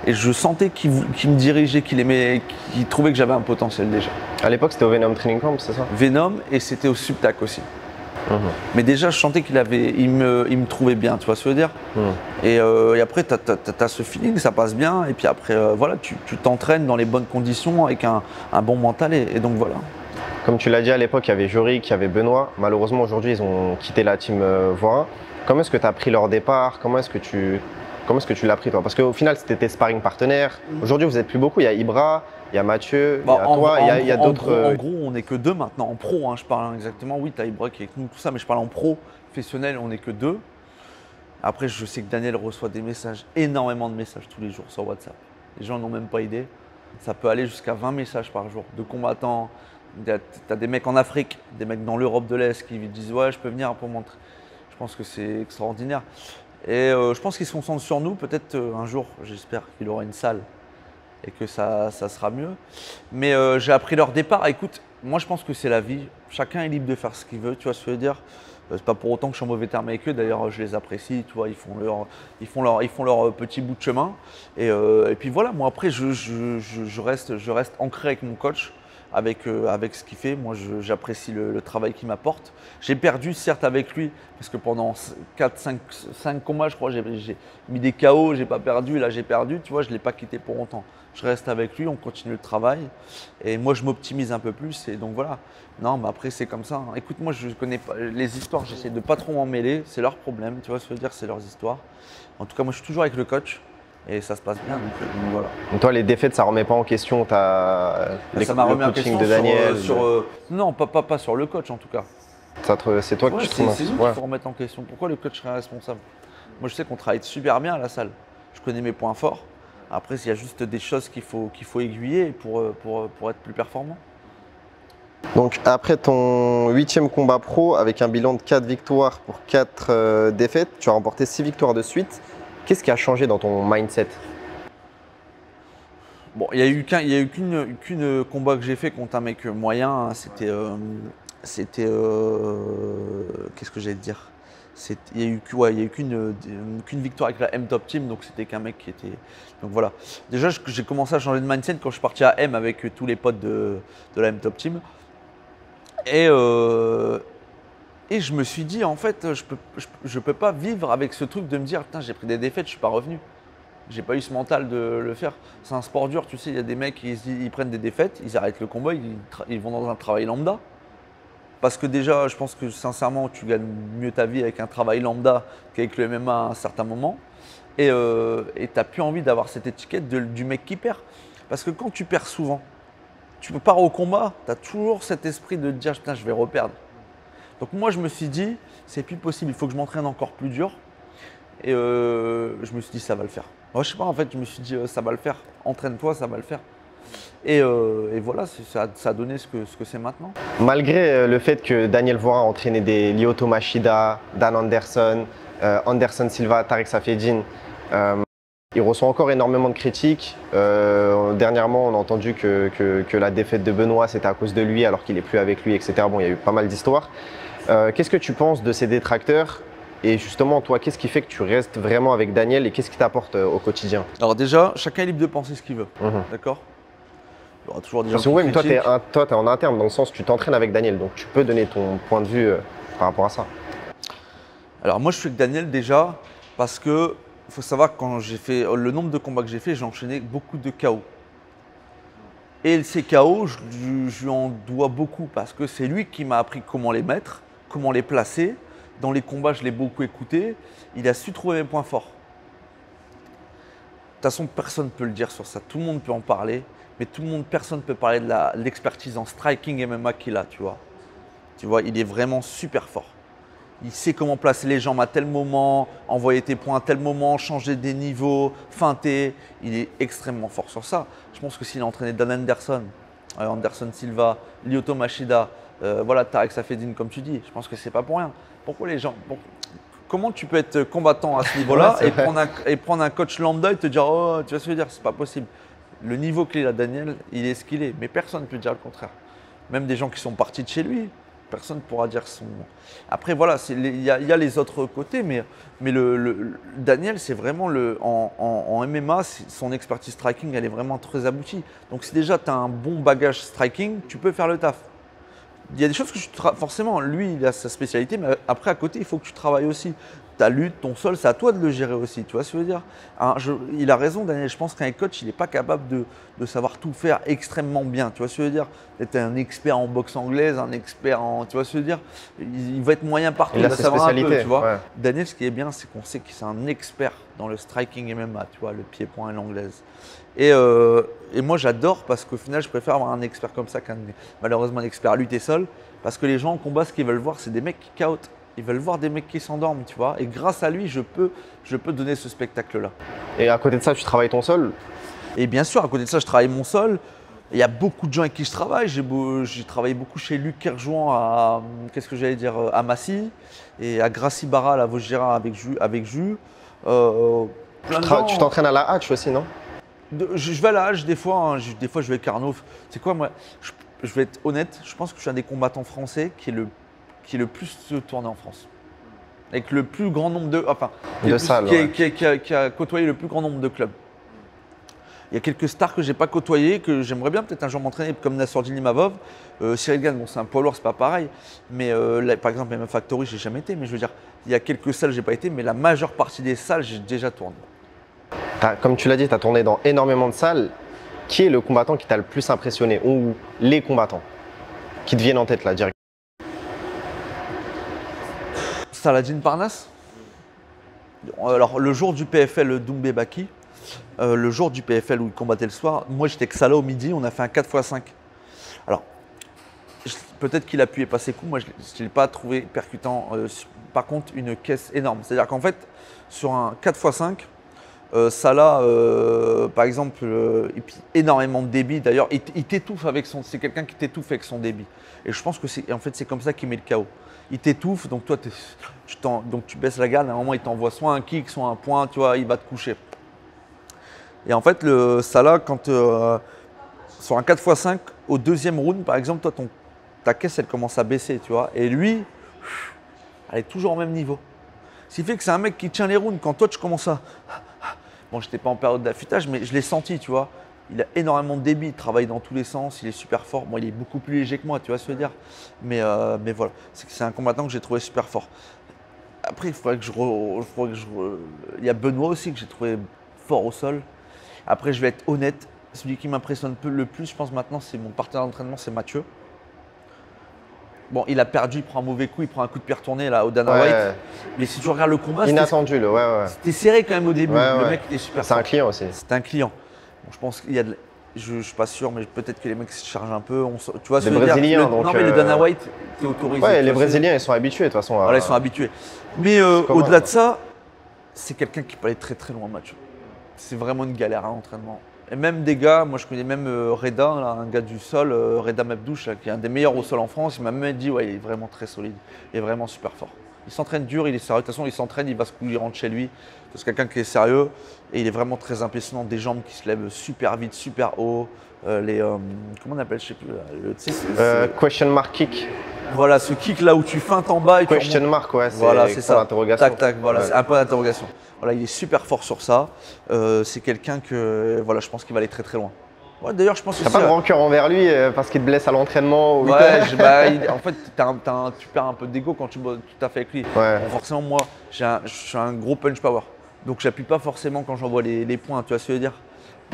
et je sentais qu'il me dirigeait, qu'il aimait, qu'il trouvait que j'avais un potentiel déjà. À l'époque, c'était au Venom Training Camp, c'est ça? Venom, et c'était au Subtac aussi. Mais déjà, je sentais il me trouvait bien, tu vois ce que je veux dire. Et après, tu as ce feeling, ça passe bien. Et puis après, voilà, tu t'entraînes dans les bonnes conditions avec un bon mental. Et donc voilà. Comme tu l'as dit à l'époque, il y avait Jorik, il y avait Benoît. Malheureusement, aujourd'hui, ils ont quitté la team Voirin. Comment est-ce que tu as pris leur départ? Comment est-ce que tu l'as pris toi? Parce qu'au final, c'était tes sparring partenaires. Aujourd'hui, vous n'êtes plus beaucoup. Il y a Ibra, il y a Mathieu, il y a toi, il y a d'autres. En gros, on n'est que deux maintenant. En pro, hein, je parle exactement. Oui, tu as Ibra qui est avec nous, tout ça. Mais je parle en professionnel, on n'est que deux. Après, je sais que Daniel reçoit des messages, énormément de messages tous les jours sur WhatsApp. Les gens n'ont même pas idée. Ça peut aller jusqu'à 20 messages par jour de combattants. Tu as des mecs en Afrique, des mecs dans l'Europe de l'Est qui disent ouais, je peux venir pour montrer. Je pense que c'est extraordinaire. Et je pense qu'ils se concentrent sur nous. Peut-être un jour, j'espère qu'il aura une salle et que ça sera mieux. Mais j'ai appris leur départ. Écoute, moi je pense que c'est la vie. Chacun est libre de faire ce qu'il veut, tu vois ce que je veux dire. C'est pas pour autant que je suis en mauvais terme avec eux. D'ailleurs, je les apprécie, tu vois, ils font leur petit bout de chemin. Et puis voilà, moi après, je reste ancré avec mon coach, avec ce qu'il fait. Moi, j'apprécie le travail qu'il m'apporte. J'ai perdu, certes, avec lui, parce que pendant 5 combats, je crois, j'ai mis des KO, j'ai pas perdu. Là, j'ai perdu, tu vois, je ne l'ai pas quitté pour longtemps. Je reste avec lui, on continue le travail. Et moi, je m'optimise un peu plus. Et donc voilà. Non, mais après, c'est comme ça. Hein. Écoute, moi, je ne connais pas les histoires, j'essaie de pas trop m'en mêler. C'est leur problème, tu vois ce que je veux dire, c'est leurs histoires. En tout cas, moi, je suis toujours avec le coach. Et ça se passe bien, donc voilà. Donc toi, les défaites, ça remet pas en question le coaching de Daniel non, pas sur le coach en tout cas. C'est toi qui te c'est nous qu'il faut remettre en question. Pourquoi le coach serait responsable? Moi, je sais qu'on travaille super bien à la salle. Je connais mes points forts. Après, il y a juste des choses qu'il faut aiguiller pour être plus performant. Donc après ton 8e combat pro, avec un bilan de 4 victoires pour 4 défaites, tu as remporté 6 victoires de suite. Qu'est-ce qui a changé dans ton mindset? Bon, il n'y a eu qu'une combat que j'ai fait contre un mec moyen. Hein, c'était qu'est-ce que j'allais te dire? Il n'y a eu qu'une victoire avec la M Top Team, donc c'était qu'un mec qui était. Donc voilà. Déjà, j'ai commencé à changer de mindset quand je suis parti à M avec tous les potes de la M Top Team. Et je me suis dit, en fait, je peux pas vivre avec ce truc de me dire, putain, j'ai pris des défaites, je suis pas revenu. J'ai pas eu ce mental de le faire. C'est un sport dur, tu sais, il y a des mecs qui ils prennent des défaites, ils arrêtent le combat, ils vont dans un travail lambda. Parce que déjà, je pense que sincèrement, tu gagnes mieux ta vie avec un travail lambda qu'avec le MMA à un certain moment. Et tu n'as plus envie d'avoir cette étiquette du mec qui perd. Parce que quand tu perds souvent, tu pars au combat, tu as toujours cet esprit de te dire, putain, je vais reperdre. Donc moi, je me suis dit, c'est plus possible, il faut que je m'entraîne encore plus dur. Et je me suis dit, ça va le faire. Moi, je sais pas, en fait, je me suis dit, ça va le faire. Entraîne-toi, ça va le faire. Et voilà, ça a donné ce que c'est maintenant. Malgré le fait que Daniel Voirin a entraîné des Lyoto Machida, Dan Anderson, Anderson Silva, Tarek Safedine, il reçoit encore énormément de critiques. Dernièrement, on a entendu que la défaite de Benoît, c'était à cause de lui, alors qu'il n'est plus avec lui, etc. Bon, il y a eu pas mal d'histoires. Qu'est-ce que tu penses de ces détracteurs? Et justement, toi, qu'est-ce qui fait que tu restes vraiment avec Daniel et qu'est-ce qui t'apporte au quotidien? Alors déjà, chacun est libre de penser ce qu'il veut, d'accord? Il y aura toujours des gens qui oui, mais toi, critiquent. tu es en interne, dans le sens où tu t'entraînes avec Daniel, donc tu peux donner ton point de vue par rapport à ça. Alors moi je suis avec Daniel déjà parce que il faut savoir que quand j'ai fait le nombre de combats que j'ai fait, j'ai enchaîné beaucoup de KO. Et ces KO, je lui en dois beaucoup parce que c'est lui qui m'a appris comment les mettre, comment les placer. Dans les combats, je l'ai beaucoup écouté. Il a su trouver mes points forts. De toute façon, personne ne peut le dire sur ça. Tout le monde peut en parler, mais personne ne peut parler de l'expertise en striking MMA qu'il a, tu vois. Tu vois, il est vraiment super fort. Il sait comment placer les jambes à tel moment, envoyer tes points à tel moment, changer des niveaux, feinter. Il est extrêmement fort sur ça. Je pense que s'il a entraîné Dan Anderson, Anderson Silva, Lyoto Machida, voilà, Tarek Safedine, comme tu dis, je pense que c'est pas pour rien. Pourquoi les gens comment tu peux être combattant à ce niveau-là et prendre un coach lambda et te dire oh, tu vas se dire, c'est pas possible. Le niveau qu'il a, Daniel, il est ce qu'il est, mais personne ne peut dire le contraire. Même des gens qui sont partis de chez lui. Personne ne pourra dire son. Après, voilà, il y a les autres côtés, mais Daniel, c'est vraiment en MMA, son expertise striking, elle est vraiment très aboutie. Donc, si déjà tu as un bon bagage striking, tu peux faire le taf. Il y a des choses que forcément, lui, il a sa spécialité, mais après, à côté, il faut que tu travailles aussi. Ta lutte, ton sol, c'est à toi de le gérer aussi, tu vois ce que je veux dire. Alors, il a raison, Daniel, je pense qu'un coach, il n'est pas capable de savoir tout faire extrêmement bien, tu vois ce que je veux dire. D'être un expert en boxe anglaise, un expert en, tu vois ce que je veux dire. Il va être moyen partout, il va savoir un peu, tu vois. Ouais. Daniel, ce qui est bien, c'est qu'on sait qu'il c'est un expert dans le striking MMA, tu vois, le pied-point et l'anglaise. Et moi, j'adore parce qu'au final, je préfère avoir un expert comme ça malheureusement un expert à lutte et sol, parce que les gens en combat, ce qu'ils veulent voir, c'est des mecs qui chaotent. Ils veulent voir des mecs qui s'endorment, tu vois. Et grâce à lui, je peux donner ce spectacle-là. Et à côté de ça, tu travailles ton sol? Et bien sûr, à côté de ça, je travaille mon sol. Il y a beaucoup de gens avec qui je travaille. J'ai travaillé beaucoup chez Luc Kerjouan à Massy et à Gracie Barra, à Vaugirard avec Jus. Tu t'entraînes à la Hatch aussi, non? Je vais à la Hatch des fois. Des fois, je vais à Carnot. C'est quoi, moi, je vais être honnête. Je pense que je suis un des combattants français qui est le plus tourné en France. Avec le plus grand nombre de salles, qui a côtoyé le plus grand nombre de clubs. Il y a quelques stars que je n'ai pas côtoyées, que j'aimerais bien peut-être un jour m'entraîner, comme Nassourdine Limavov. Cyril Gann, bon, c'est un poids lourd, c'est pas pareil. Mais là, par exemple, MMA Factory, j'ai jamais été. Mais je veux dire, il y a quelques salles, j'ai pas été. Mais la majeure partie des salles, j'ai déjà tourné. Comme tu l'as dit, tu as tourné dans énormément de salles. Qui est le combattant qui t'a le plus impressionné? Ou les combattants qui te viennent en tête là, direct? Saladin Parnasse. Alors, le jour du PFL Doumbé Baki, le jour du PFL où il combattait le soir, moi j'étais avec Salah au midi, on a fait un 4x5. Alors, peut-être qu'il a pu passer ses coups, moi je ne l'ai pas trouvé percutant. Par contre, une caisse énorme. C'est-à-dire qu'en fait, sur un 4x5, Salah, par exemple, énormément de débit. D'ailleurs, il t'étouffe avec c'est quelqu'un qui t'étouffe avec son débit. Et je pense que c'est comme ça qu'il met le KO. Il t'étouffe, donc toi, donc tu baisses la garde. À un moment, il t'envoie soit un kick, soit un point, tu vois, il va te coucher. Et en fait, le Salah, quand sur un 4x5, au deuxième round, par exemple, toi, ta caisse, elle commence à baisser, tu vois. Et lui, elle est toujours au même niveau. Ce qui fait que c'est un mec qui tient les rounds. Quand toi, tu commences à… Bon, je n'étais pas en période d'affûtage, mais je l'ai senti, tu vois. Il a énormément de débit, il travaille dans tous les sens, il est super fort. Bon, il est beaucoup plus léger que moi, tu vois ce que je veux dire. Mais voilà, c'est un combattant que j'ai trouvé super fort. Après, il faudrait que il y a Benoît aussi que j'ai trouvé fort au sol. Après, je vais être honnête, celui qui m'impressionne le plus, je pense maintenant, c'est mon partenaire d'entraînement, c'est Mathieu. Bon, il a perdu, il prend un mauvais coup, il prend un coup de pied retourné là, au Dana White. Mais si tu regardes le combat, inattendu, c'était serré quand même au début. Le mec était super fort. C'est un client aussi. C'est un client. Bon, je pense qu'il y a je ne suis pas sûr, mais peut-être que les mecs se chargent un peu. Tu vois, les Brésiliens. Non, mais le Dana White, t'es autorisé. Ouais, les Brésiliens, ils sont habitués de toute façon. Voilà, ils sont habitués. Mais au-delà de ça, c'est quelqu'un qui peut aller très très loin, Mathieu. C'est vraiment une galère à l'entraînement. Et même des gars, moi je connais même Reda, là, un gars du sol, Reda Mebdouche, qui est un des meilleurs au sol en France. Il m'a même dit, ouais, il est vraiment très solide, il est vraiment super fort. Il s'entraîne dur, il est sérieux. De toute façon, il s'entraîne, il va se couler, il rentre chez lui. C'est quelqu'un qui est sérieux et il est vraiment très impressionnant. Des jambes qui se lèvent super vite, super haut. Comment on appelle, je sais plus. Question mark kick. Voilà, ce kick là où tu feintes en bas et question mark, ouais, c'est ça. L'interrogation. Tac, tac, voilà, c'est un point d'interrogation. Voilà, il est super fort sur ça. C'est quelqu'un que, voilà, je pense qu'il va aller très très loin. Ouais, d'ailleurs, je pense T'as aussi. pas de rancœur envers lui parce qu'il te blesse à l'entraînement ou Ouais, en fait, tu perds un peu d'ego quand tu taffes avec lui. Ouais. Bon, forcément, moi, je suis un gros punch power. Donc, j'appuie pas forcément quand j'envoie les points, tu vois ce que je veux dire.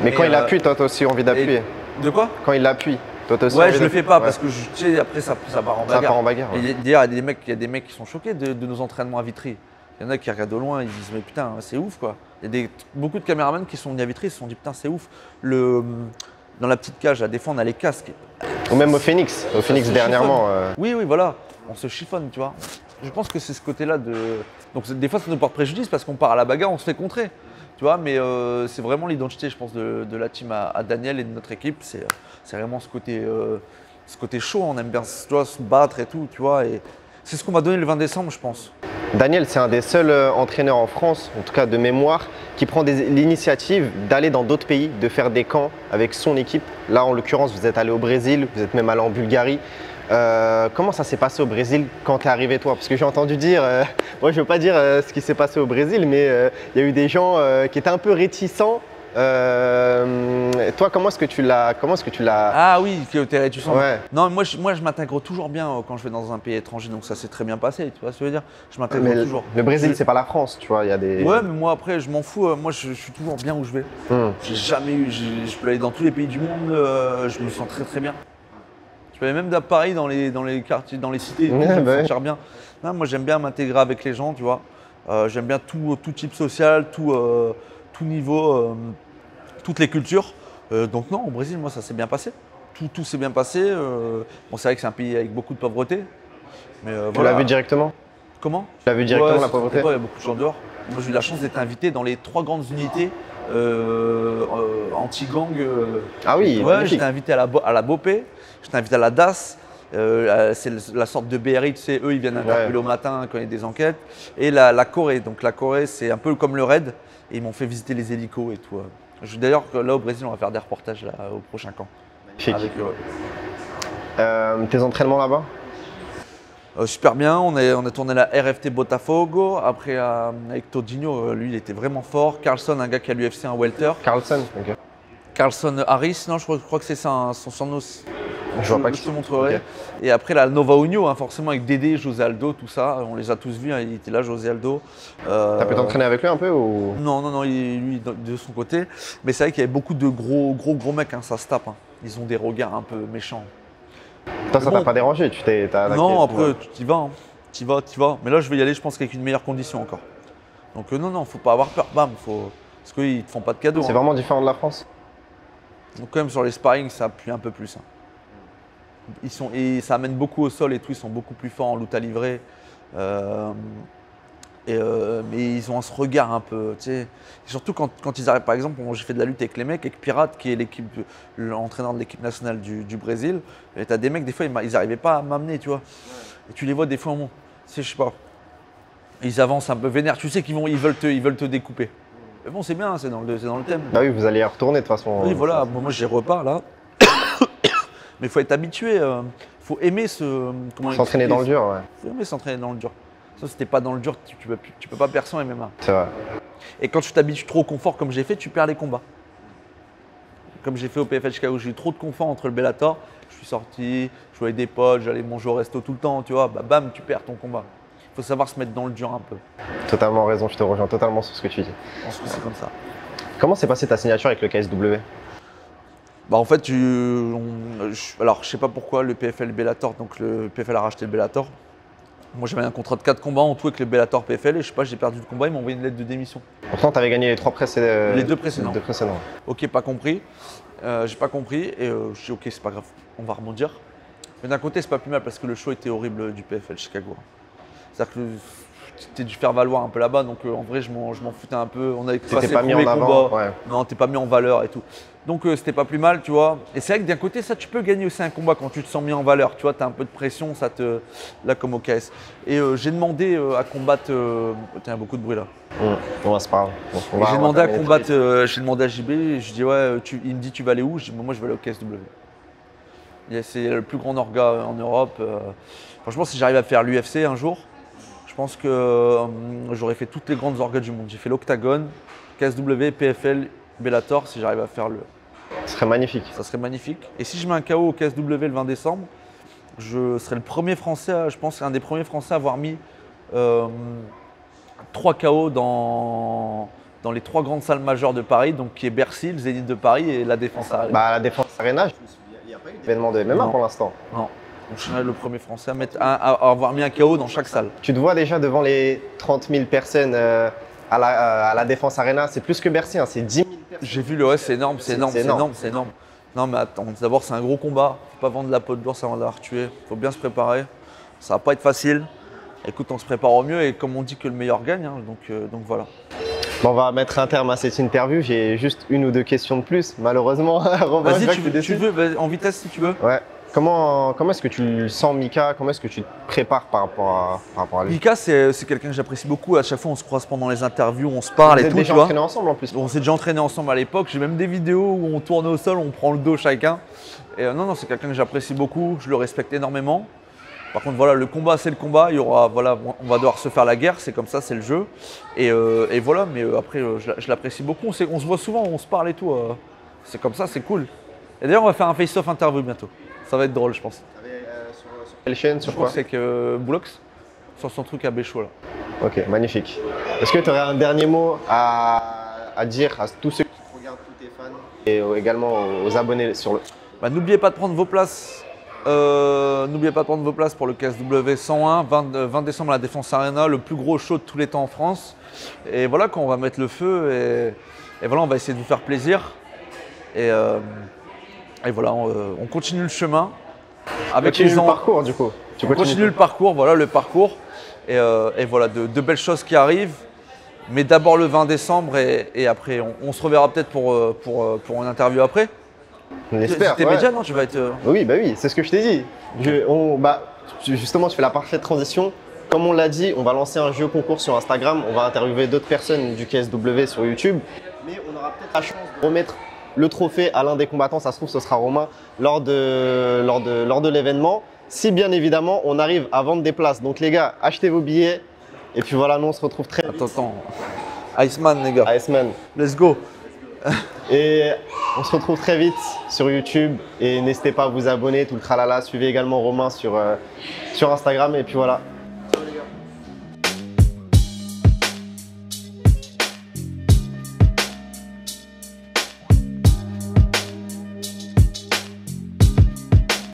Mais quand il appuie, toi, t'as aussi envie d'appuyer. De quoi? Quand il appuie, toi, t'as aussi Ouais, envie je le fais pas ouais. parce que tu sais, après, ça part en Ça bagarre. part en bagarre. Et Ouais. d'ailleurs, il y a des mecs qui sont choqués de nos entraînements à Vitry. Il y en a qui regardent de loin, ils disent, mais putain, c'est ouf quoi. Il y a beaucoup de caméramans qui sont venus à Vitry, ils se sont dit, putain, c'est ouf. Dans la petite cage, à des fois, on a les casques. Ou même au Phoenix. Au Phoenix se dernièrement. Oui, voilà, on se chiffonne, tu vois. Je pense que c'est ce côté-là de. Donc des fois, ça nous porte préjudice parce qu'on part à la bagarre, on se fait contrer. Tu vois, mais c'est vraiment l'identité, je pense, de la team à Daniel et de notre équipe. C'est vraiment ce côté chaud, on aime bien tu vois, se battre et tout, tu vois. Et c'est ce qu'on va donner le 20 décembre, je pense. Daniel, c'est un des seuls entraîneurs en France, en tout cas de mémoire, qui prend l'initiative d'aller dans d'autres pays, de faire des camps avec son équipe. Là, en l'occurrence, vous êtes allé au Brésil, vous êtes même allé en Bulgarie. Comment ça s'est passé au Brésil quand tu es arrivé toi? Parce que j'ai entendu dire, moi je ne veux pas dire ce qui s'est passé au Brésil, mais il y a eu des gens qui étaient un peu réticents. Toi, comment est-ce que tu l'as Ah oui, que t'es réticent. Ouais. Non, moi je m'intègre toujours bien quand je vais dans un pays étranger, donc ça s'est très bien passé, tu vois ce que je veux dire? Je m'intègre Mais toujours. le Brésil, c'est pas la France, tu vois. Il y a des. Ouais, mais moi après, je m'en fous. Moi, je suis toujours bien où je vais. J'ai jamais eu. Je peux aller dans tous les pays du monde. Je me sens très très bien. Je peux aller même à Paris, dans les quartiers, dans les cités. Je Ouais, me sentir bien. Non, moi, j'aime bien m'intégrer avec les gens, tu vois. J'aime bien tout type social, tout niveau, toutes les cultures. Donc non, au Brésil, moi, ça s'est bien passé. Tout s'est bien passé. Bon, c'est vrai que c'est un pays avec beaucoup de pauvreté. Mais Tu voilà. l'as vu directement? Comment? Tu l'as vu directement Ouais, la pauvreté? il y a beaucoup de gens dehors. Moi, j'ai eu la chance d'être invité dans les 3 grandes unités anti-gang. Ah oui, Ouais, magnifique. j'étais invité à la Bopé, j'étais invité à la DAS. C'est la sorte de BRI, tu sais, eux ils viennent interpeller au matin quand il y a des enquêtes. Et la Corée, donc la Corée c'est un peu comme le RAID, et ils m'ont fait visiter les hélicos et tout. D'ailleurs là au Brésil on va faire des reportages là, au prochain camp. Magnifique. Avec eux. Tes entraînements là-bas? Super bien, on a tourné la RFT Botafogo, après avec Todinho, lui il était vraiment fort. Carlson, un gars qui a l'UFC, un welter. Carlson, ok. Carlson Harris, non je crois que c'est ça, hein, son surnom. Je vois pas Je qui. te montrerai. Ok. Et après la Nova Union, hein, forcément avec Dédé, José Aldo, tout ça, on les a tous vus, hein, il était là, José Aldo. T'as pu t'entraîner avec lui un peu ou? Non, lui de son côté. Mais c'est vrai qu'il y avait beaucoup de gros mecs, hein, ça se tape. Hein. Ils ont des regards un peu méchants. Toi, ça Bon. t'a pas dérangé? Non, après, tu y vas. Hein. Tu vas. Mais là, je vais y aller, je pense, qu'avec une meilleure condition encore. Donc non, faut pas avoir peur, bam, parce qu'ils te font pas de cadeaux. C'est Hein. vraiment différent de la France? Donc quand même sur les sparring, ça appuie un peu plus. Hein. Et ça amène beaucoup au sol et tout, ils sont beaucoup plus forts en lutte à livrer. Mais ils ont ce regard un peu, tu sais. Surtout quand ils arrivent, par exemple, j'ai fait de la lutte avec les mecs, avec Pirate, qui est l'entraîneur de l'équipe nationale du Brésil. Et t'as des mecs, des fois, ils n'arrivaient pas à m'amener, tu vois. Et tu les vois des fois, tu sais, je sais pas. Ils avancent un peu vénère, tu sais qu'ils veulent te découper. Mais bon, c'est bien, c'est dans le thème. Bah oui, vous allez y retourner de toute façon. Oui, voilà, moi j'ai repas là. Mais il faut être habitué, il faut aimer S'entraîner dans le dur, ouais. Il faut aimer s'entraîner dans le dur. Ça, si t'es pas dans le dur, tu peux pas percer en MMA. C'est vrai. Et quand tu t'habitues trop au confort comme j'ai fait, tu perds les combats. Comme j'ai fait au PFL Chicago, j'ai eu trop de confort entre le Bellator. Je suis sorti, je jouais avec des potes, j'allais manger au resto tout le temps, tu vois. Bah, bam, tu perds ton combat. Il faut savoir se mettre dans le dur un peu. Totalement raison, je te rejoins totalement sur ce que tu dis. Je pense que c'est comme ça. Comment s'est passée ta signature avec le KSW? Bah en fait, alors je sais pas pourquoi le PFL Bellator, donc le PFL a racheté le Bellator. Moi j'avais un contrat de 4 combats en tout avec le Bellator PFL et je sais pas, j'ai perdu le combat, ils m'ont envoyé une lettre de démission. Pourtant, tu avais gagné les 3 précédents. Les 2 précédents. Les 2 précédents. Ok, pas compris. J'ai pas compris et je dis ok, c'est pas grave, on va rebondir. Mais d'un côté, c'est pas plus mal parce que le show était horrible du PFL Chicago. C'est-à-dire que t'es dû faire valoir un peu là-bas, donc en vrai, je m'en foutais un peu. On avait T'étais pas mis en avant. Ouais. Non, t'es pas mis en valeur et tout. Donc c'était pas plus mal, tu vois. Et c'est vrai que d'un côté, ça, tu peux gagner aussi un combat quand tu te sens mis en valeur. Tu vois, t'as un peu de pression, là comme au KS. Et j'ai demandé à combattre. Tiens, il y a beaucoup de bruit là. On va se parler. J'ai demandé à combattre. J'ai demandé à JB. Je dis ouais. Il me dit tu vas aller où? Je dis moi je vais aller au KSW. C'est le plus grand orga en Europe. Franchement, si j'arrive à faire l'UFC un jour, je pense que j'aurais fait toutes les grandes orgas du monde. J'ai fait l'Octagone, KSW, PFL, Bellator, si j'arrive à faire Ce serait magnifique. Ça serait magnifique. Et si je mets un KO au KSW le 20 décembre, je serai le premier Français, je pense, un des premiers Français à avoir mis 3 KO dans les 3 grandes salles majeures de Paris, donc qui est Bercy, le Zénith de Paris et la Défense Arena. Bah, la Défense Arena, je me souviens, il n'y a pas eu d'événement de MMA Non. pour l'instant. Non. Donc je serai le premier Français à avoir mis un KO dans chaque salle. Tu te vois déjà devant les 30 000 personnes à la Défense Arena. C'est plus que Bercy, hein, c'est 10 000 personnes. J'ai vu c'est énorme, c'est énorme, c'est énorme, c'est énorme. Non mais attends, d'abord c'est un gros combat, faut pas vendre la peau de l'ours avant de l'avoir tué, faut bien se préparer, ça va pas être facile. Écoute, on se prépare au mieux et comme on dit que le meilleur gagne, hein, donc voilà. Bon, on va mettre un terme à cette interview. J'ai juste une ou deux questions de plus, malheureusement. Romain, Vas-y, je vois que tu veux, en vitesse si tu veux. Ouais. Comment est-ce que tu le sens, Mika? Comment est-ce que tu te prépares par rapport à lui? Mika, c'est quelqu'un que j'apprécie beaucoup. À chaque fois, on se croise pendant les interviews, on se parle Vous et êtes tout. déjà Tu vois. entraînés ensemble en plus. On s'est déjà entraînés ensemble à l'époque. J'ai même des vidéos où on tourne au sol, on prend le dos chacun. Et non, c'est quelqu'un que j'apprécie beaucoup. Je le respecte énormément. Par contre, voilà, le combat, c'est le combat. Il y aura, voilà, on va devoir se faire la guerre. C'est comme ça, c'est le jeu. Et voilà. Mais après, je l'apprécie beaucoup. On se voit souvent, on se parle et tout. C'est comme ça, c'est cool. Et d'ailleurs, on va faire un face-off interview bientôt. Ça va être drôle, je pense. Sur quelle chaîne? Sur Je crois quoi? que c'est que Boulox, sur son truc à Béchaud là. Ok, magnifique. Est-ce que tu aurais un dernier mot à dire à tous ceux qui te regardent, tous tes fans, et également aux abonnés sur le. Bah, n'oubliez pas de prendre vos places. N'oubliez pas de prendre vos places pour le KSW 101, 20 décembre à la Défense Arena, le plus gros show de tous les temps en France. Et voilà, quand on va mettre le feu et voilà, on va essayer de vous faire plaisir. Et voilà, on continue le chemin. Avec Continue les le gens, parcours du coup. Tu on continue le parcours, voilà le parcours. Et voilà, de belles choses qui arrivent. Mais d'abord le 20 décembre et après, on se reverra peut-être pour une interview après. On l'espère. T'es Ouais. média, non? Tu vas être. Oui, bah oui, c'est ce que je t'ai dit. Justement, tu fais la parfaite transition. Comme on l'a dit, on va lancer un jeu concours sur Instagram. On va interviewer d'autres personnes du KSW sur YouTube. Mais on aura peut-être la chance de remettre le trophée à l'un des combattants. Ça se trouve, ce sera Romain lors de l'événement. Si bien évidemment, on arrive à vendre des places. Donc les gars, achetez vos billets. Et puis voilà, nous on se retrouve très vite. Attends. Iceman, les gars. Iceman. Let's go. Et on se retrouve très vite sur YouTube. Et n'hésitez pas à vous abonner, tout le tralala. Suivez également Romain sur Instagram. Et puis voilà.